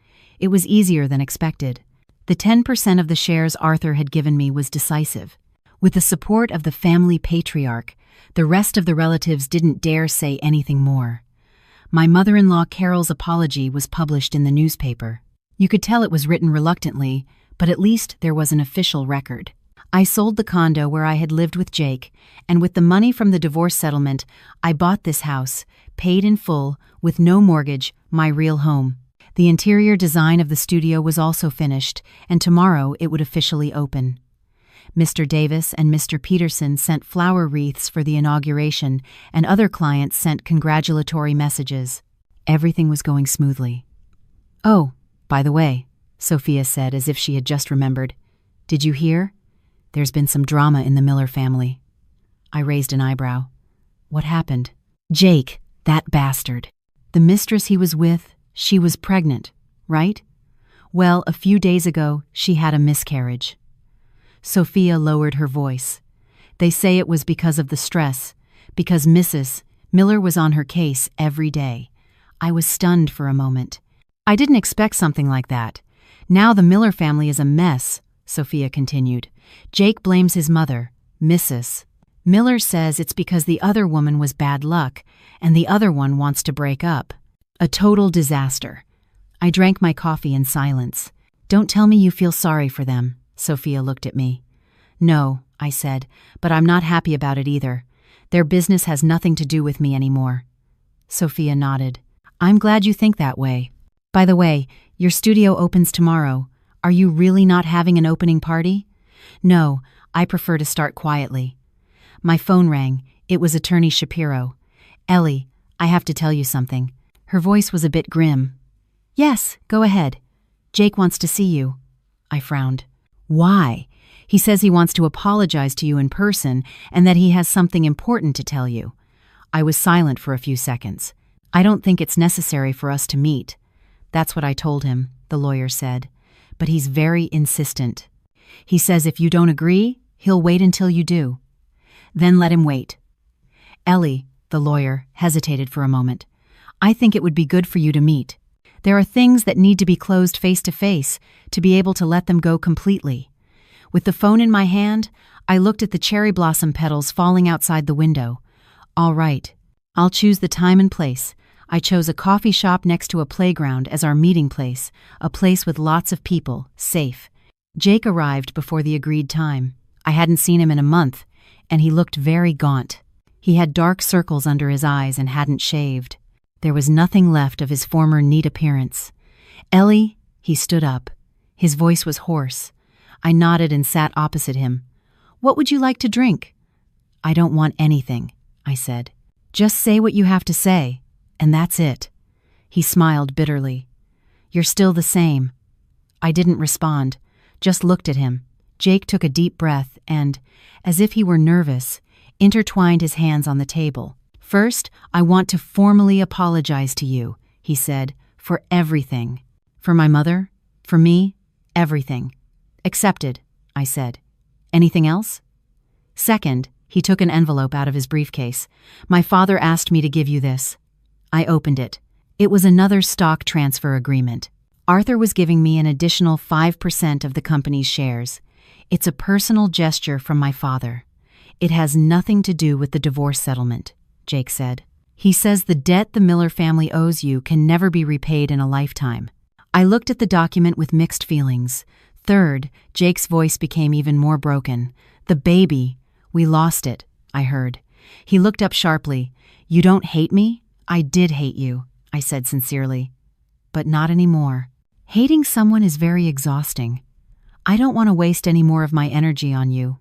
It was easier than expected. The 10% of the shares Arthur had given me was decisive. With the support of the family patriarch, The rest of the relatives didn't dare say anything more. My mother-in-law Carol's apology was published in the newspaper. You could tell it was written reluctantly, but at least there was an official record. I sold the condo where I had lived with Jake, and with the money from the divorce settlement, I bought this house, paid in full, with no mortgage, my real home. The interior design of the studio was also finished, and tomorrow it would officially open. Mr. Davis and Mr. Peterson sent flower wreaths for the inauguration, and other clients sent congratulatory messages. Everything was going smoothly. "Oh, by the way," Sophia said as if she had just remembered, "did you hear? There's been some drama in the Miller family." I raised an eyebrow. "What happened?" "Jake, that bastard. The mistress he was with, she was pregnant, right? Well, a few days ago, she had a miscarriage." Sophia lowered her voice. "They say it was because of the stress, because Mrs. Miller was on her case every day." I was stunned for a moment. "I didn't expect something like that. Now the Miller family is a mess," Sophia continued. "Jake blames his mother, Mrs. Miller says it's because the other woman was bad luck, and the other one wants to break up. A total disaster." I drank my coffee in silence. "Don't tell me you feel sorry for them," Sophia looked at me. "No," I said, "but I'm not happy about it either. Their business has nothing to do with me anymore." Sophia nodded. "I'm glad you think that way. By the way, your studio opens tomorrow. Are you really not having an opening party?" "No, I prefer to start quietly." My phone rang. It was Attorney Shapiro. "Ellie, I have to tell you something." Her voice was a bit grim. "Yes, go ahead. Jake wants to see you." I frowned. "Why?" "He says he wants to apologize to you in person and that he has something important to tell you." I was silent for a few seconds. "I don't think it's necessary for us to meet." "That's what I told him," the lawyer said. "But he's very insistent. He says if you don't agree, he'll wait until you do." "Then let him wait." "Ellie," the lawyer hesitated for a moment, "I think it would be good for you to meet. There are things that need to be closed face to face to be able to let them go completely." With the phone in my hand, I looked at the cherry blossom petals falling outside the window. "All right. I'll choose the time and place." I chose a coffee shop next to a playground as our meeting place, a place with lots of people, safe. Jake arrived before the agreed time. I hadn't seen him in a month, and he looked very gaunt. He had dark circles under his eyes and hadn't shaved. There was nothing left of his former neat appearance. "Ellie," he stood up. His voice was hoarse. I nodded and sat opposite him. "What would you like to drink?" "I don't want anything," I said. "Just say what you have to say, and that's it." He smiled bitterly. "You're still the same." I didn't respond, just looked at him. Jake took a deep breath and, as if he were nervous, intertwined his hands on the table. "First, I want to formally apologize to you," he said, "for everything. For my mother, for me, everything." "Accepted," I said. "Anything else?" "Second," he took an envelope out of his briefcase. "My father asked me to give you this." I opened it. It was another stock transfer agreement. Arthur was giving me an additional 5% of the company's shares. "It's a personal gesture from my father. It has nothing to do with the divorce settlement," Jake said. "He says the debt the Miller family owes you can never be repaid in a lifetime." I looked at the document with mixed feelings. Third, Jake's voice became even more broken. "The baby, we lost it," I heard. He looked up sharply. "You don't hate me?" "I did hate you," I said sincerely. "But not anymore." Hating someone is very exhausting. I don't want to waste any more of my energy on you.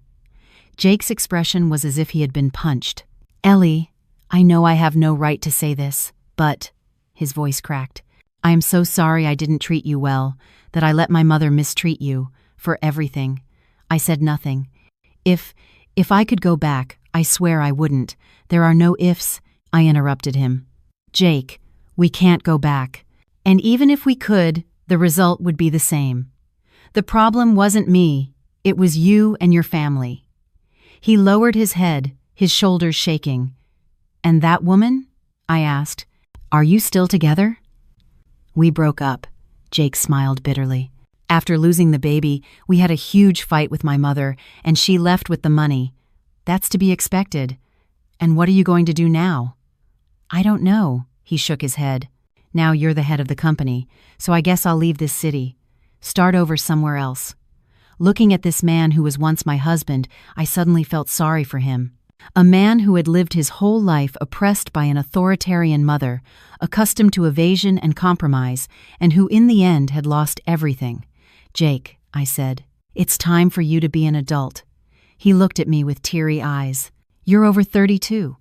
Jake's expression was as if he had been punched. "Ellie, I know I have no right to say this, but," his voice cracked, "I am so sorry I didn't treat you well, that I let my mother mistreat you, for everything." I said nothing. If I could go back, I swear I wouldn't. "There are no ifs," I interrupted him. "Jake, we can't go back. And even if we could, the result would be the same. The problem wasn't me, it was you and your family." He lowered his head, his shoulders shaking. "And that woman?" I asked. "Are you still together?" "We broke up," Jake smiled bitterly. "After losing the baby, we had a huge fight with my mother, and she left with the money. That's to be expected. And what are you going to do now? I don't know, he shook his head. Now you're the head of the company, so I guess I'll leave this city. Start over somewhere else. Looking at this man who was once my husband, I suddenly felt sorry for him. A man who had lived his whole life oppressed by an authoritarian mother, accustomed to evasion and compromise, and who in the end had lost everything. Jake, I said, it's time for you to be an adult. He looked at me with teary eyes. You're over 32.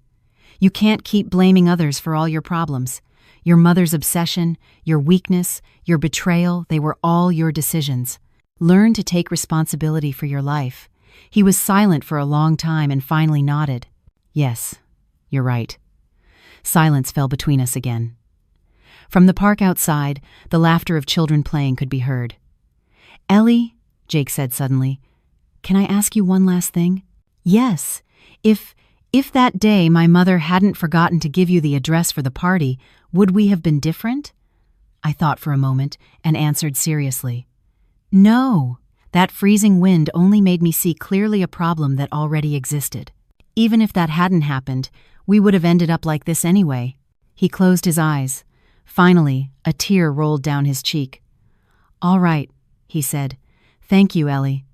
You can't keep blaming others for all your problems. Your mother's obsession, your weakness, your betrayal, they were all your decisions. Learn to take responsibility for your life. He was silent for a long time and finally nodded. Yes, you're right. Silence fell between us again. From the park outside, the laughter of children playing could be heard. Ellie, Jake said suddenly, can I ask you one last thing? Yes. If that day my mother hadn't forgotten to give you the address for the party, would we have been different? I thought for a moment and answered seriously. No. That freezing wind only made me see clearly a problem that already existed. Even if that hadn't happened, we would have ended up like this anyway. He closed his eyes. Finally, a tear rolled down his cheek. All right, he said. Thank you, Ellie.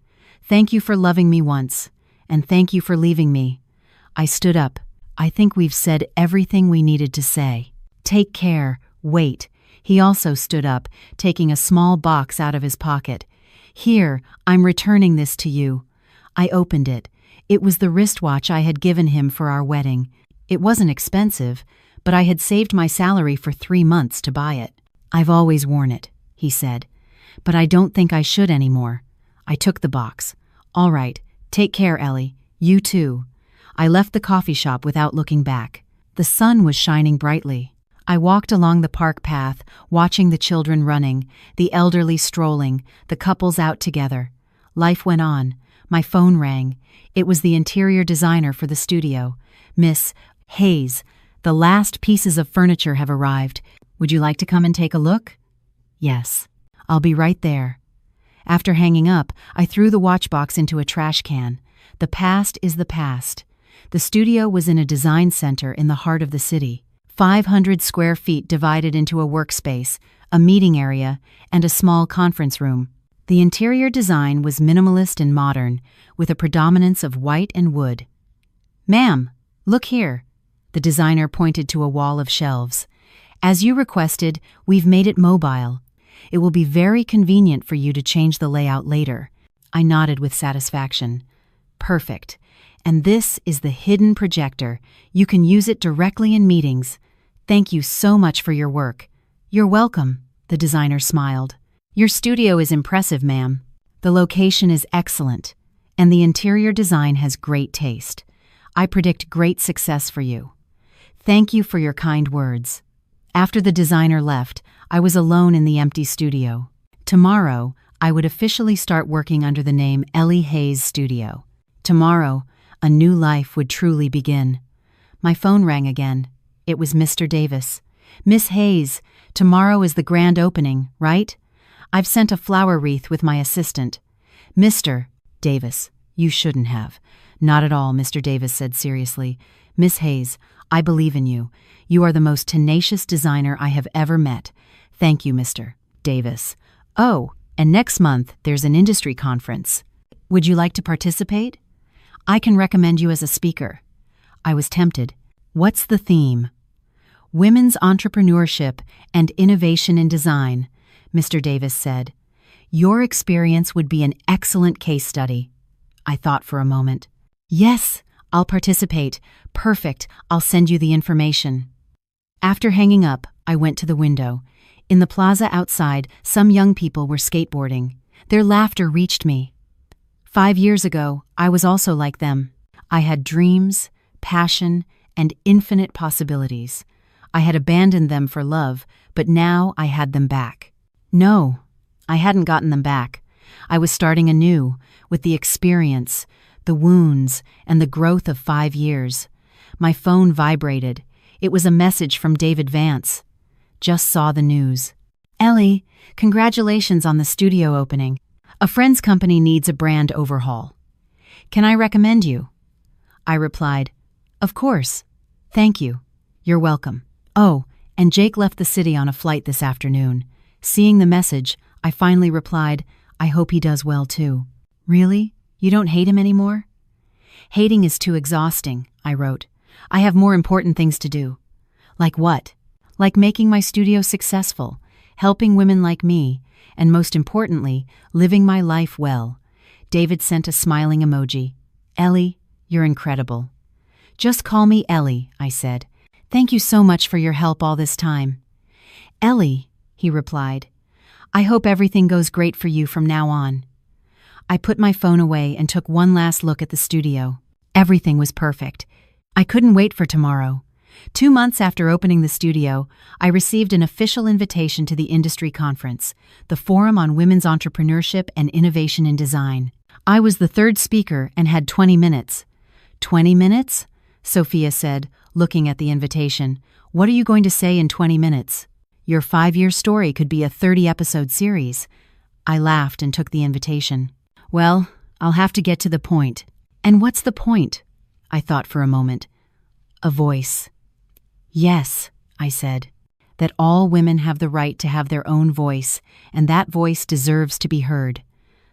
Thank you for loving me once, and thank you for leaving me. I stood up. I think we've said everything we needed to say. Take care. Wait. He also stood up, taking a small box out of his pocket. Here, I'm returning this to you. I opened it. It was the wristwatch I had given him for our wedding. It wasn't expensive, but I had saved my salary for 3 months to buy it. I've always worn it, he said, but I don't think I should anymore. I took the box. All right, take care, Ellie. You too. I left the coffee shop without looking back. The sun was shining brightly. I walked along the park path, watching the children running, the elderly strolling, the couples out together. Life went on. My phone rang. It was the interior designer for the studio, Miss Hayes. The last pieces of furniture have arrived. Would you like to come and take a look? Yes. I'll be right there. After hanging up, I threw the watch box into a trash can. The past is the past. The studio was in a design center in the heart of the city. 500 square feet divided into a workspace, a meeting area, and a small conference room. The interior design was minimalist and modern, with a predominance of white and wood. Ma'am, look here. The designer pointed to a wall of shelves. As you requested, we've made it mobile. It will be very convenient for you to change the layout later. I nodded with satisfaction. Perfect. And this is the hidden projector. You can use it directly in meetings. Thank you so much for your work. You're welcome, the designer smiled. Your studio is impressive, ma'am. The location is excellent, and the interior design has great taste. I predict great success for you. Thank you for your kind words. After the designer left, I was alone in the empty studio. Tomorrow, I would officially start working under the name Ellie Hayes Studio. Tomorrow, a new life would truly begin. My phone rang again. It was Mr. Davis. Miss Hayes, tomorrow is the grand opening, right? I've sent a flower wreath with my assistant. Mr. Davis, you shouldn't have. Not at all, Mr. Davis said seriously. Miss Hayes, I believe in you. You are the most tenacious designer I have ever met. Thank you, Mr. Davis. Oh, and next month there's an industry conference. Would you like to participate? I can recommend you as a speaker. I was tempted. What's the theme? Women's entrepreneurship and innovation in design, Mr. Davis said. Your experience would be an excellent case study. I thought for a moment. Yes, I'll participate. Perfect. I'll send you the information. After hanging up, I went to the window. In the plaza outside, some young people were skateboarding. Their laughter reached me. 5 years ago, I was also like them. I had dreams, passion, and infinite possibilities. I had abandoned them for love, but now I had them back. No, I hadn't gotten them back. I was starting anew, with the experience, the wounds, and the growth of 5 years. My phone vibrated. It was a message from David Vance. Just saw the news. Ellie, congratulations on the studio opening. A friend's company needs a brand overhaul. Can I recommend you? I replied, Of course. Thank you. You're welcome. Oh, and Jake left the city on a flight this afternoon. Seeing the message, I finally replied, I hope he does well too. Really? You don't hate him anymore? Hating is too exhausting, I wrote. I have more important things to do. Like what? Like making my studio successful, helping women like me, and most importantly, living my life well. David sent a smiling emoji. Ellie, you're incredible. Just call me Ellie, I said. Thank you so much for your help all this time. Ellie, he replied. I hope everything goes great for you from now on. I put my phone away and took one last look at the studio. Everything was perfect. I couldn't wait for tomorrow. 2 months after opening the studio, I received an official invitation to the industry conference, the Forum on Women's Entrepreneurship and Innovation in Design. I was the third speaker and had 20 minutes. 20 minutes? Sophia said, looking at the invitation. What are you going to say in 20 minutes? Your 5-year story could be a 30-episode series. I laughed and took the invitation. Well, I'll have to get to the point. And what's the point? I thought for a moment. A voice. Yes, I said, that all women have the right to have their own voice, and that voice deserves to be heard.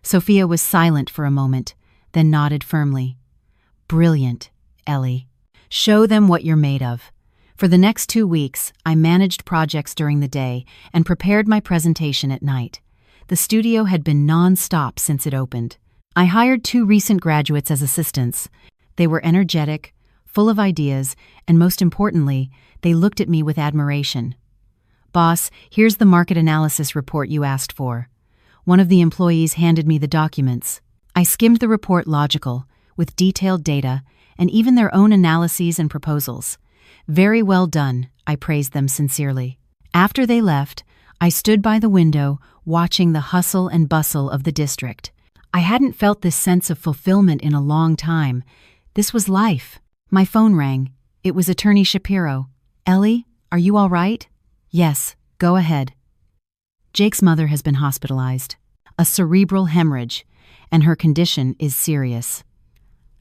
Sophia was silent for a moment, then nodded firmly. Brilliant, Ellie. Show them what you're made of. For the next 2 weeks, I managed projects during the day and prepared my presentation at night. The studio had been non-stop since it opened. I hired 2 recent graduates as assistants. They were energetic, full of ideas, and most importantly, they looked at me with admiration. Boss, here's the market analysis report you asked for. One of the employees handed me the documents. I skimmed the report logical, with detailed data, and even their own analyses and proposals. Very well done, I praised them sincerely. After they left, I stood by the window, watching the hustle and bustle of the district. I hadn't felt this sense of fulfillment in a long time. This was life. My phone rang. It was Attorney Shapiro. Ellie, are you all right? Yes, go ahead. Jake's mother has been hospitalized. A cerebral hemorrhage, and her condition is serious.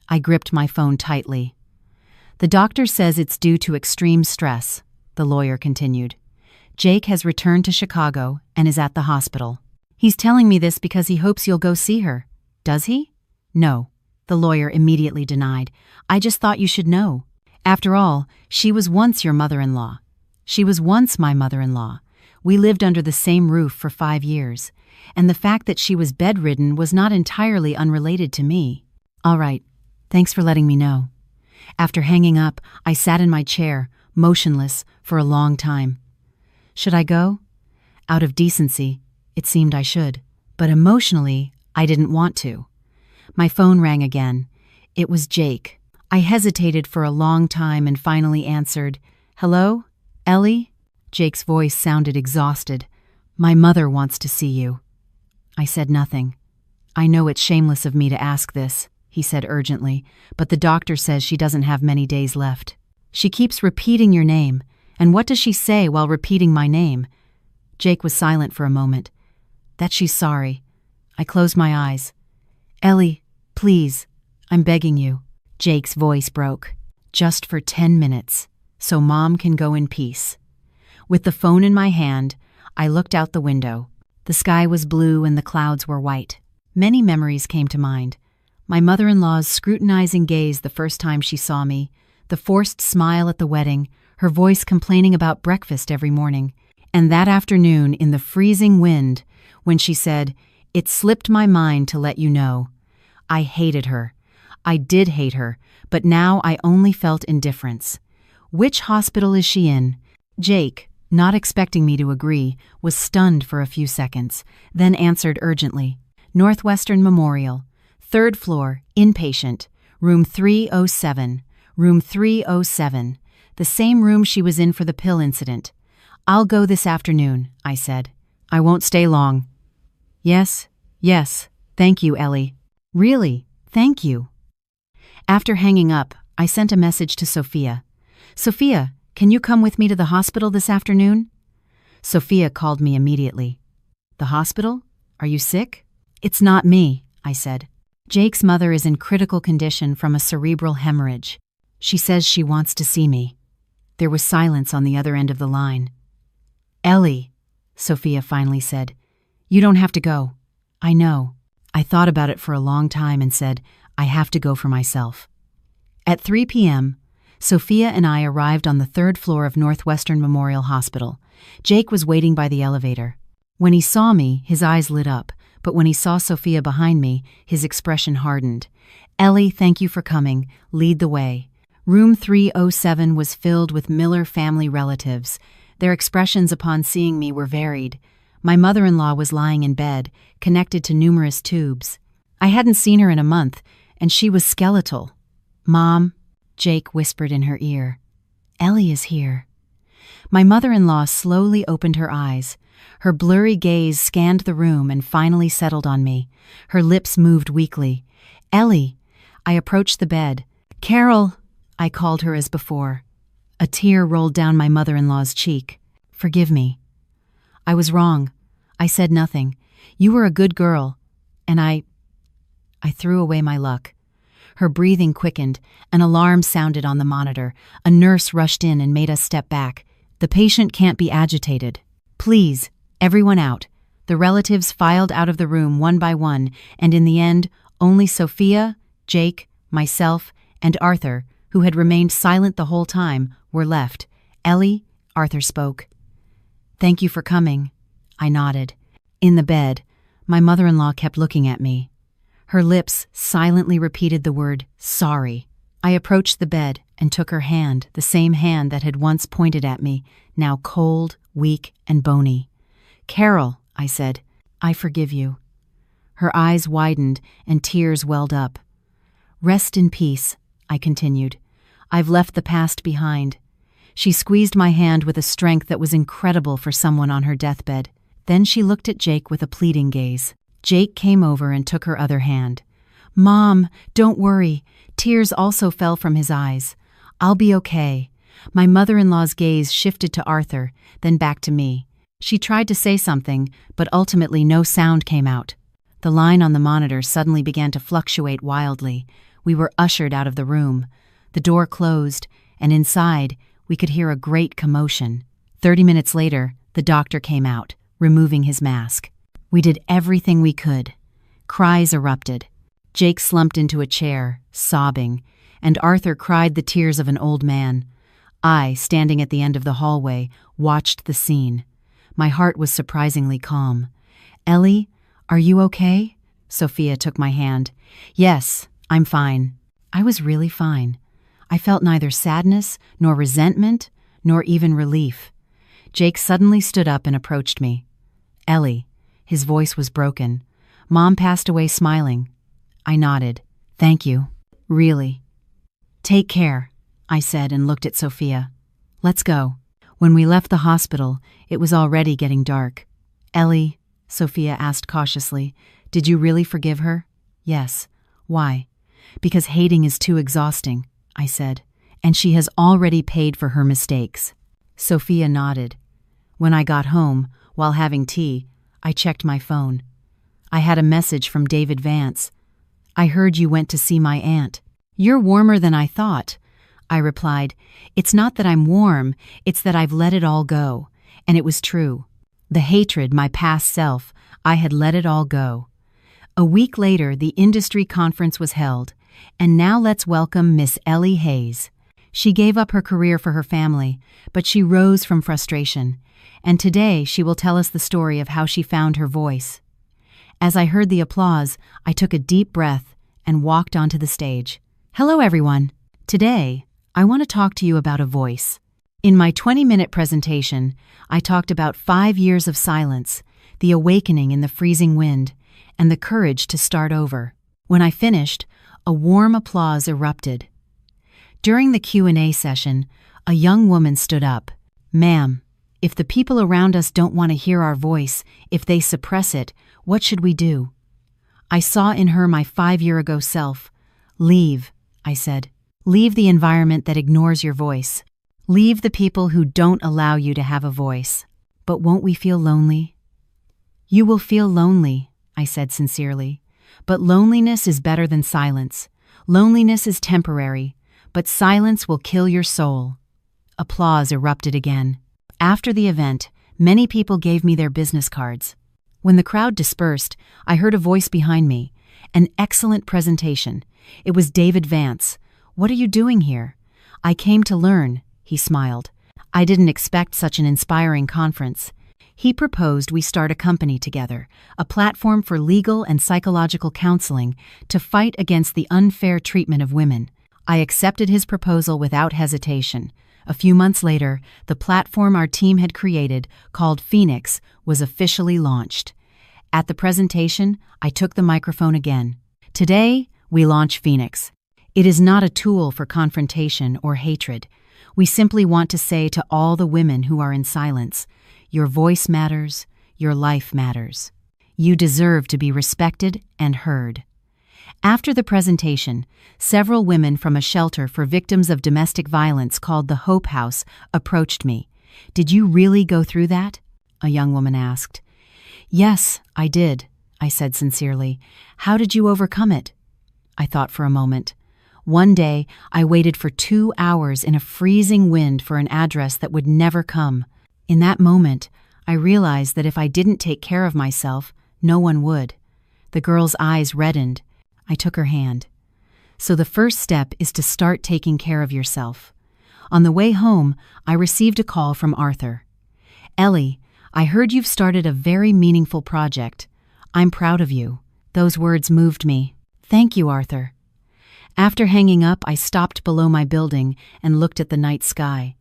I gripped my phone tightly. The doctor says it's due to extreme stress, the lawyer continued. Jake has returned to Chicago and is at the hospital. He's telling me this because he hopes you'll go see her. Does he? No, the lawyer immediately denied. I just thought you should know. After all, she was once your mother-in-law. She was once my mother-in-law. We lived under the same roof for 5 years, and the fact that she was bedridden was not entirely unrelated to me. All right, thanks for letting me know. After hanging up, I sat in my chair, motionless, for a long time. Should I go? Out of decency, it seemed I should, but emotionally, I didn't want to. My phone rang again. It was Jake. I hesitated for a long time and finally answered, Hello, Ellie? Jake's voice sounded exhausted. My mother wants to see you. I said nothing. I know it's shameless of me to ask this, he said urgently, but the doctor says she doesn't have many days left. She keeps repeating your name, and what does she say while repeating my name? Jake was silent for a moment. That she's sorry. I closed my eyes. Ellie, please, I'm begging you. Jake's voice broke. Just for 10 minutes, so Mom can go in peace. With the phone in my hand, I looked out the window. The sky was blue and the clouds were white. Many memories came to mind. My mother-in-law's scrutinizing gaze the first time she saw me, the forced smile at the wedding, her voice complaining about breakfast every morning, and that afternoon in the freezing wind when she said, It slipped my mind to let you know. I hated her. I did hate her, but now I only felt indifference. Which hospital is she in? Jake, not expecting me to agree, was stunned for a few seconds, then answered urgently. Northwestern Memorial, 3rd floor, inpatient, room 307, room 307, the same room she was in for the pill incident. I'll go this afternoon, I said. I won't stay long. Yes, thank you, Ellie. Really, thank you. After hanging up, I sent a message to Sophia. Sophia, can you come with me to the hospital this afternoon? Sophia called me immediately. The hospital? Are you sick? It's not me, I said. Jake's mother is in critical condition from a cerebral hemorrhage. She says she wants to see me. There was silence on the other end of the line. Ellie, Sophia finally said, you don't have to go. I know. I thought about it for a long time and said, I have to go for myself. At 3 p.m., Sophia and I arrived on the 3rd floor of Northwestern Memorial Hospital. Jake was waiting by the elevator. When he saw me, his eyes lit up, but when he saw Sophia behind me, his expression hardened. Ellie, thank you for coming. Lead the way. Room 307 was filled with Miller family relatives. Their expressions upon seeing me were varied. My mother-in-law was lying in bed, connected to numerous tubes. I hadn't seen her in a month, and she was skeletal. Mom, Jake whispered in her ear. Ellie is here. My mother-in-law slowly opened her eyes. Her blurry gaze scanned the room and finally settled on me. Her lips moved weakly. Ellie. I approached the bed. Carol, I called her as before. A tear rolled down my mother-in-law's cheek. Forgive me. I was wrong. I said nothing. You were a good girl. And I threw away my luck. Her breathing quickened. An alarm sounded on the monitor. A nurse rushed in and made us step back. The patient can't be agitated. Please, everyone out. The relatives filed out of the room one by one, and in the end, only Sophia, Jake, myself, and Arthur, who had remained silent the whole time, were left. Ellie, Arthur spoke. Thank you for coming. I nodded. In the bed, my mother-in-law kept looking at me. Her lips silently repeated the word, sorry. I approached the bed and took her hand, the same hand that had once pointed at me, now cold, weak, and bony. Carol, I said, I forgive you. Her eyes widened and tears welled up. Rest in peace, I continued. I've left the past behind. She squeezed my hand with a strength that was incredible for someone on her deathbed. Then she looked at Jake with a pleading gaze. Jake came over and took her other hand. Mom, don't worry. Tears also fell from his eyes. I'll be okay. My mother-in-law's gaze shifted to Arthur, then back to me. She tried to say something, but ultimately no sound came out. The line on the monitor suddenly began to fluctuate wildly. We were ushered out of the room. The door closed, and inside, we could hear a great commotion. 30 minutes later, the doctor came out, removing his mask. We did everything we could. Cries erupted. Jake slumped into a chair, sobbing, and Arthur cried the tears of an old man. I, standing at the end of the hallway, watched the scene. My heart was surprisingly calm. Ellie, are you okay? Sophia took my hand. Yes, I'm fine. I was really fine. I felt neither sadness, nor resentment, nor even relief. Jake suddenly stood up and approached me. Ellie, his voice was broken. Mom passed away smiling. I nodded. Thank you. Really. Take care, I said and looked at Sophia. Let's go. When we left the hospital, it was already getting dark. Ellie, Sophia asked cautiously, did you really forgive her? Yes. Why? Because hating is too exhausting, I said, and she has already paid for her mistakes. Sophia nodded. When I got home, while having tea, I checked my phone. I had a message from David Vance. I heard you went to see my aunt. You're warmer than I thought. I replied, it's not that I'm warm, it's that I've let it all go. And it was true. The hatred, my past self, I had let it all go. A week later, the industry conference was held. And now let's welcome Miss Ellie Hayes. She gave up her career for her family, but she rose from frustration. And today she will tell us the story of how she found her voice. As I heard the applause, I took a deep breath and walked onto the stage. Hello, everyone. Today, I want to talk to you about a voice. In my 20-minute presentation, I talked about 5 years of silence, the awakening in the freezing wind, and the courage to start over. When I finished, a warm applause erupted. During the Q&A session, a young woman stood up. Ma'am, if the people around us don't want to hear our voice, if they suppress it, what should we do? I saw in her my 5-year-ago self. Leave, I said. Leave the environment that ignores your voice. Leave the people who don't allow you to have a voice. But won't we feel lonely? You will feel lonely, I said sincerely. But loneliness is better than silence. Loneliness is temporary, but silence will kill your soul." Applause erupted again. After the event, many people gave me their business cards. When the crowd dispersed, I heard a voice behind me. "An excellent presentation. It was David Vance. What are you doing here?" "I came to learn," he smiled. I didn't expect such an inspiring conference. He proposed we start a company together, a platform for legal and psychological counseling to fight against the unfair treatment of women. I accepted his proposal without hesitation. A few months later, the platform our team had created, called Phoenix, was officially launched. At the presentation, I took the microphone again. Today, we launch Phoenix. It is not a tool for confrontation or hatred. We simply want to say to all the women who are in silence, your voice matters, your life matters. You deserve to be respected and heard. After the presentation, several women from a shelter for victims of domestic violence called the Hope House approached me. "Did you really go through that?" a young woman asked. "Yes, I did," I said sincerely. "How did you overcome it?" I thought for a moment. One day, I waited for 2 hours in a freezing wind for an address that would never come. In that moment, I realized that if I didn't take care of myself, no one would. The girl's eyes reddened. I took her hand. "So the first step is to start taking care of yourself." On the way home, I received a call from Arthur. "Ellie, I heard you've started a very meaningful project. I'm proud of you." Those words moved me. "Thank you, Arthur." After hanging up, I stopped below my building and looked at the night sky.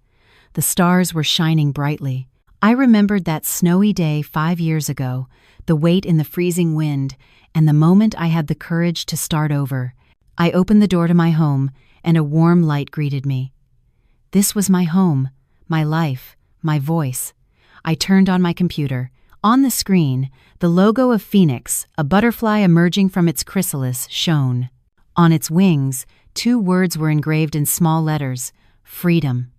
The stars were shining brightly. I remembered that snowy day 5 years ago, the wait in the freezing wind, and the moment I had the courage to start over. I opened the door to my home, and a warm light greeted me. This was my home, my life, my voice. I turned on my computer. On the screen, the logo of Phoenix, a butterfly emerging from its chrysalis, shone. On its wings, 2 words were engraved in small letters: freedom.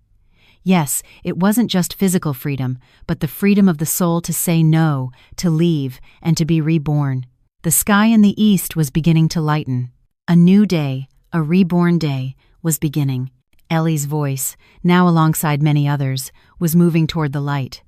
Yes, it wasn't just physical freedom, but the freedom of the soul to say no, to leave, and to be reborn. The sky in the east was beginning to lighten. A new day, a reborn day, was beginning. Ellie's voice, now alongside many others, was moving toward the light.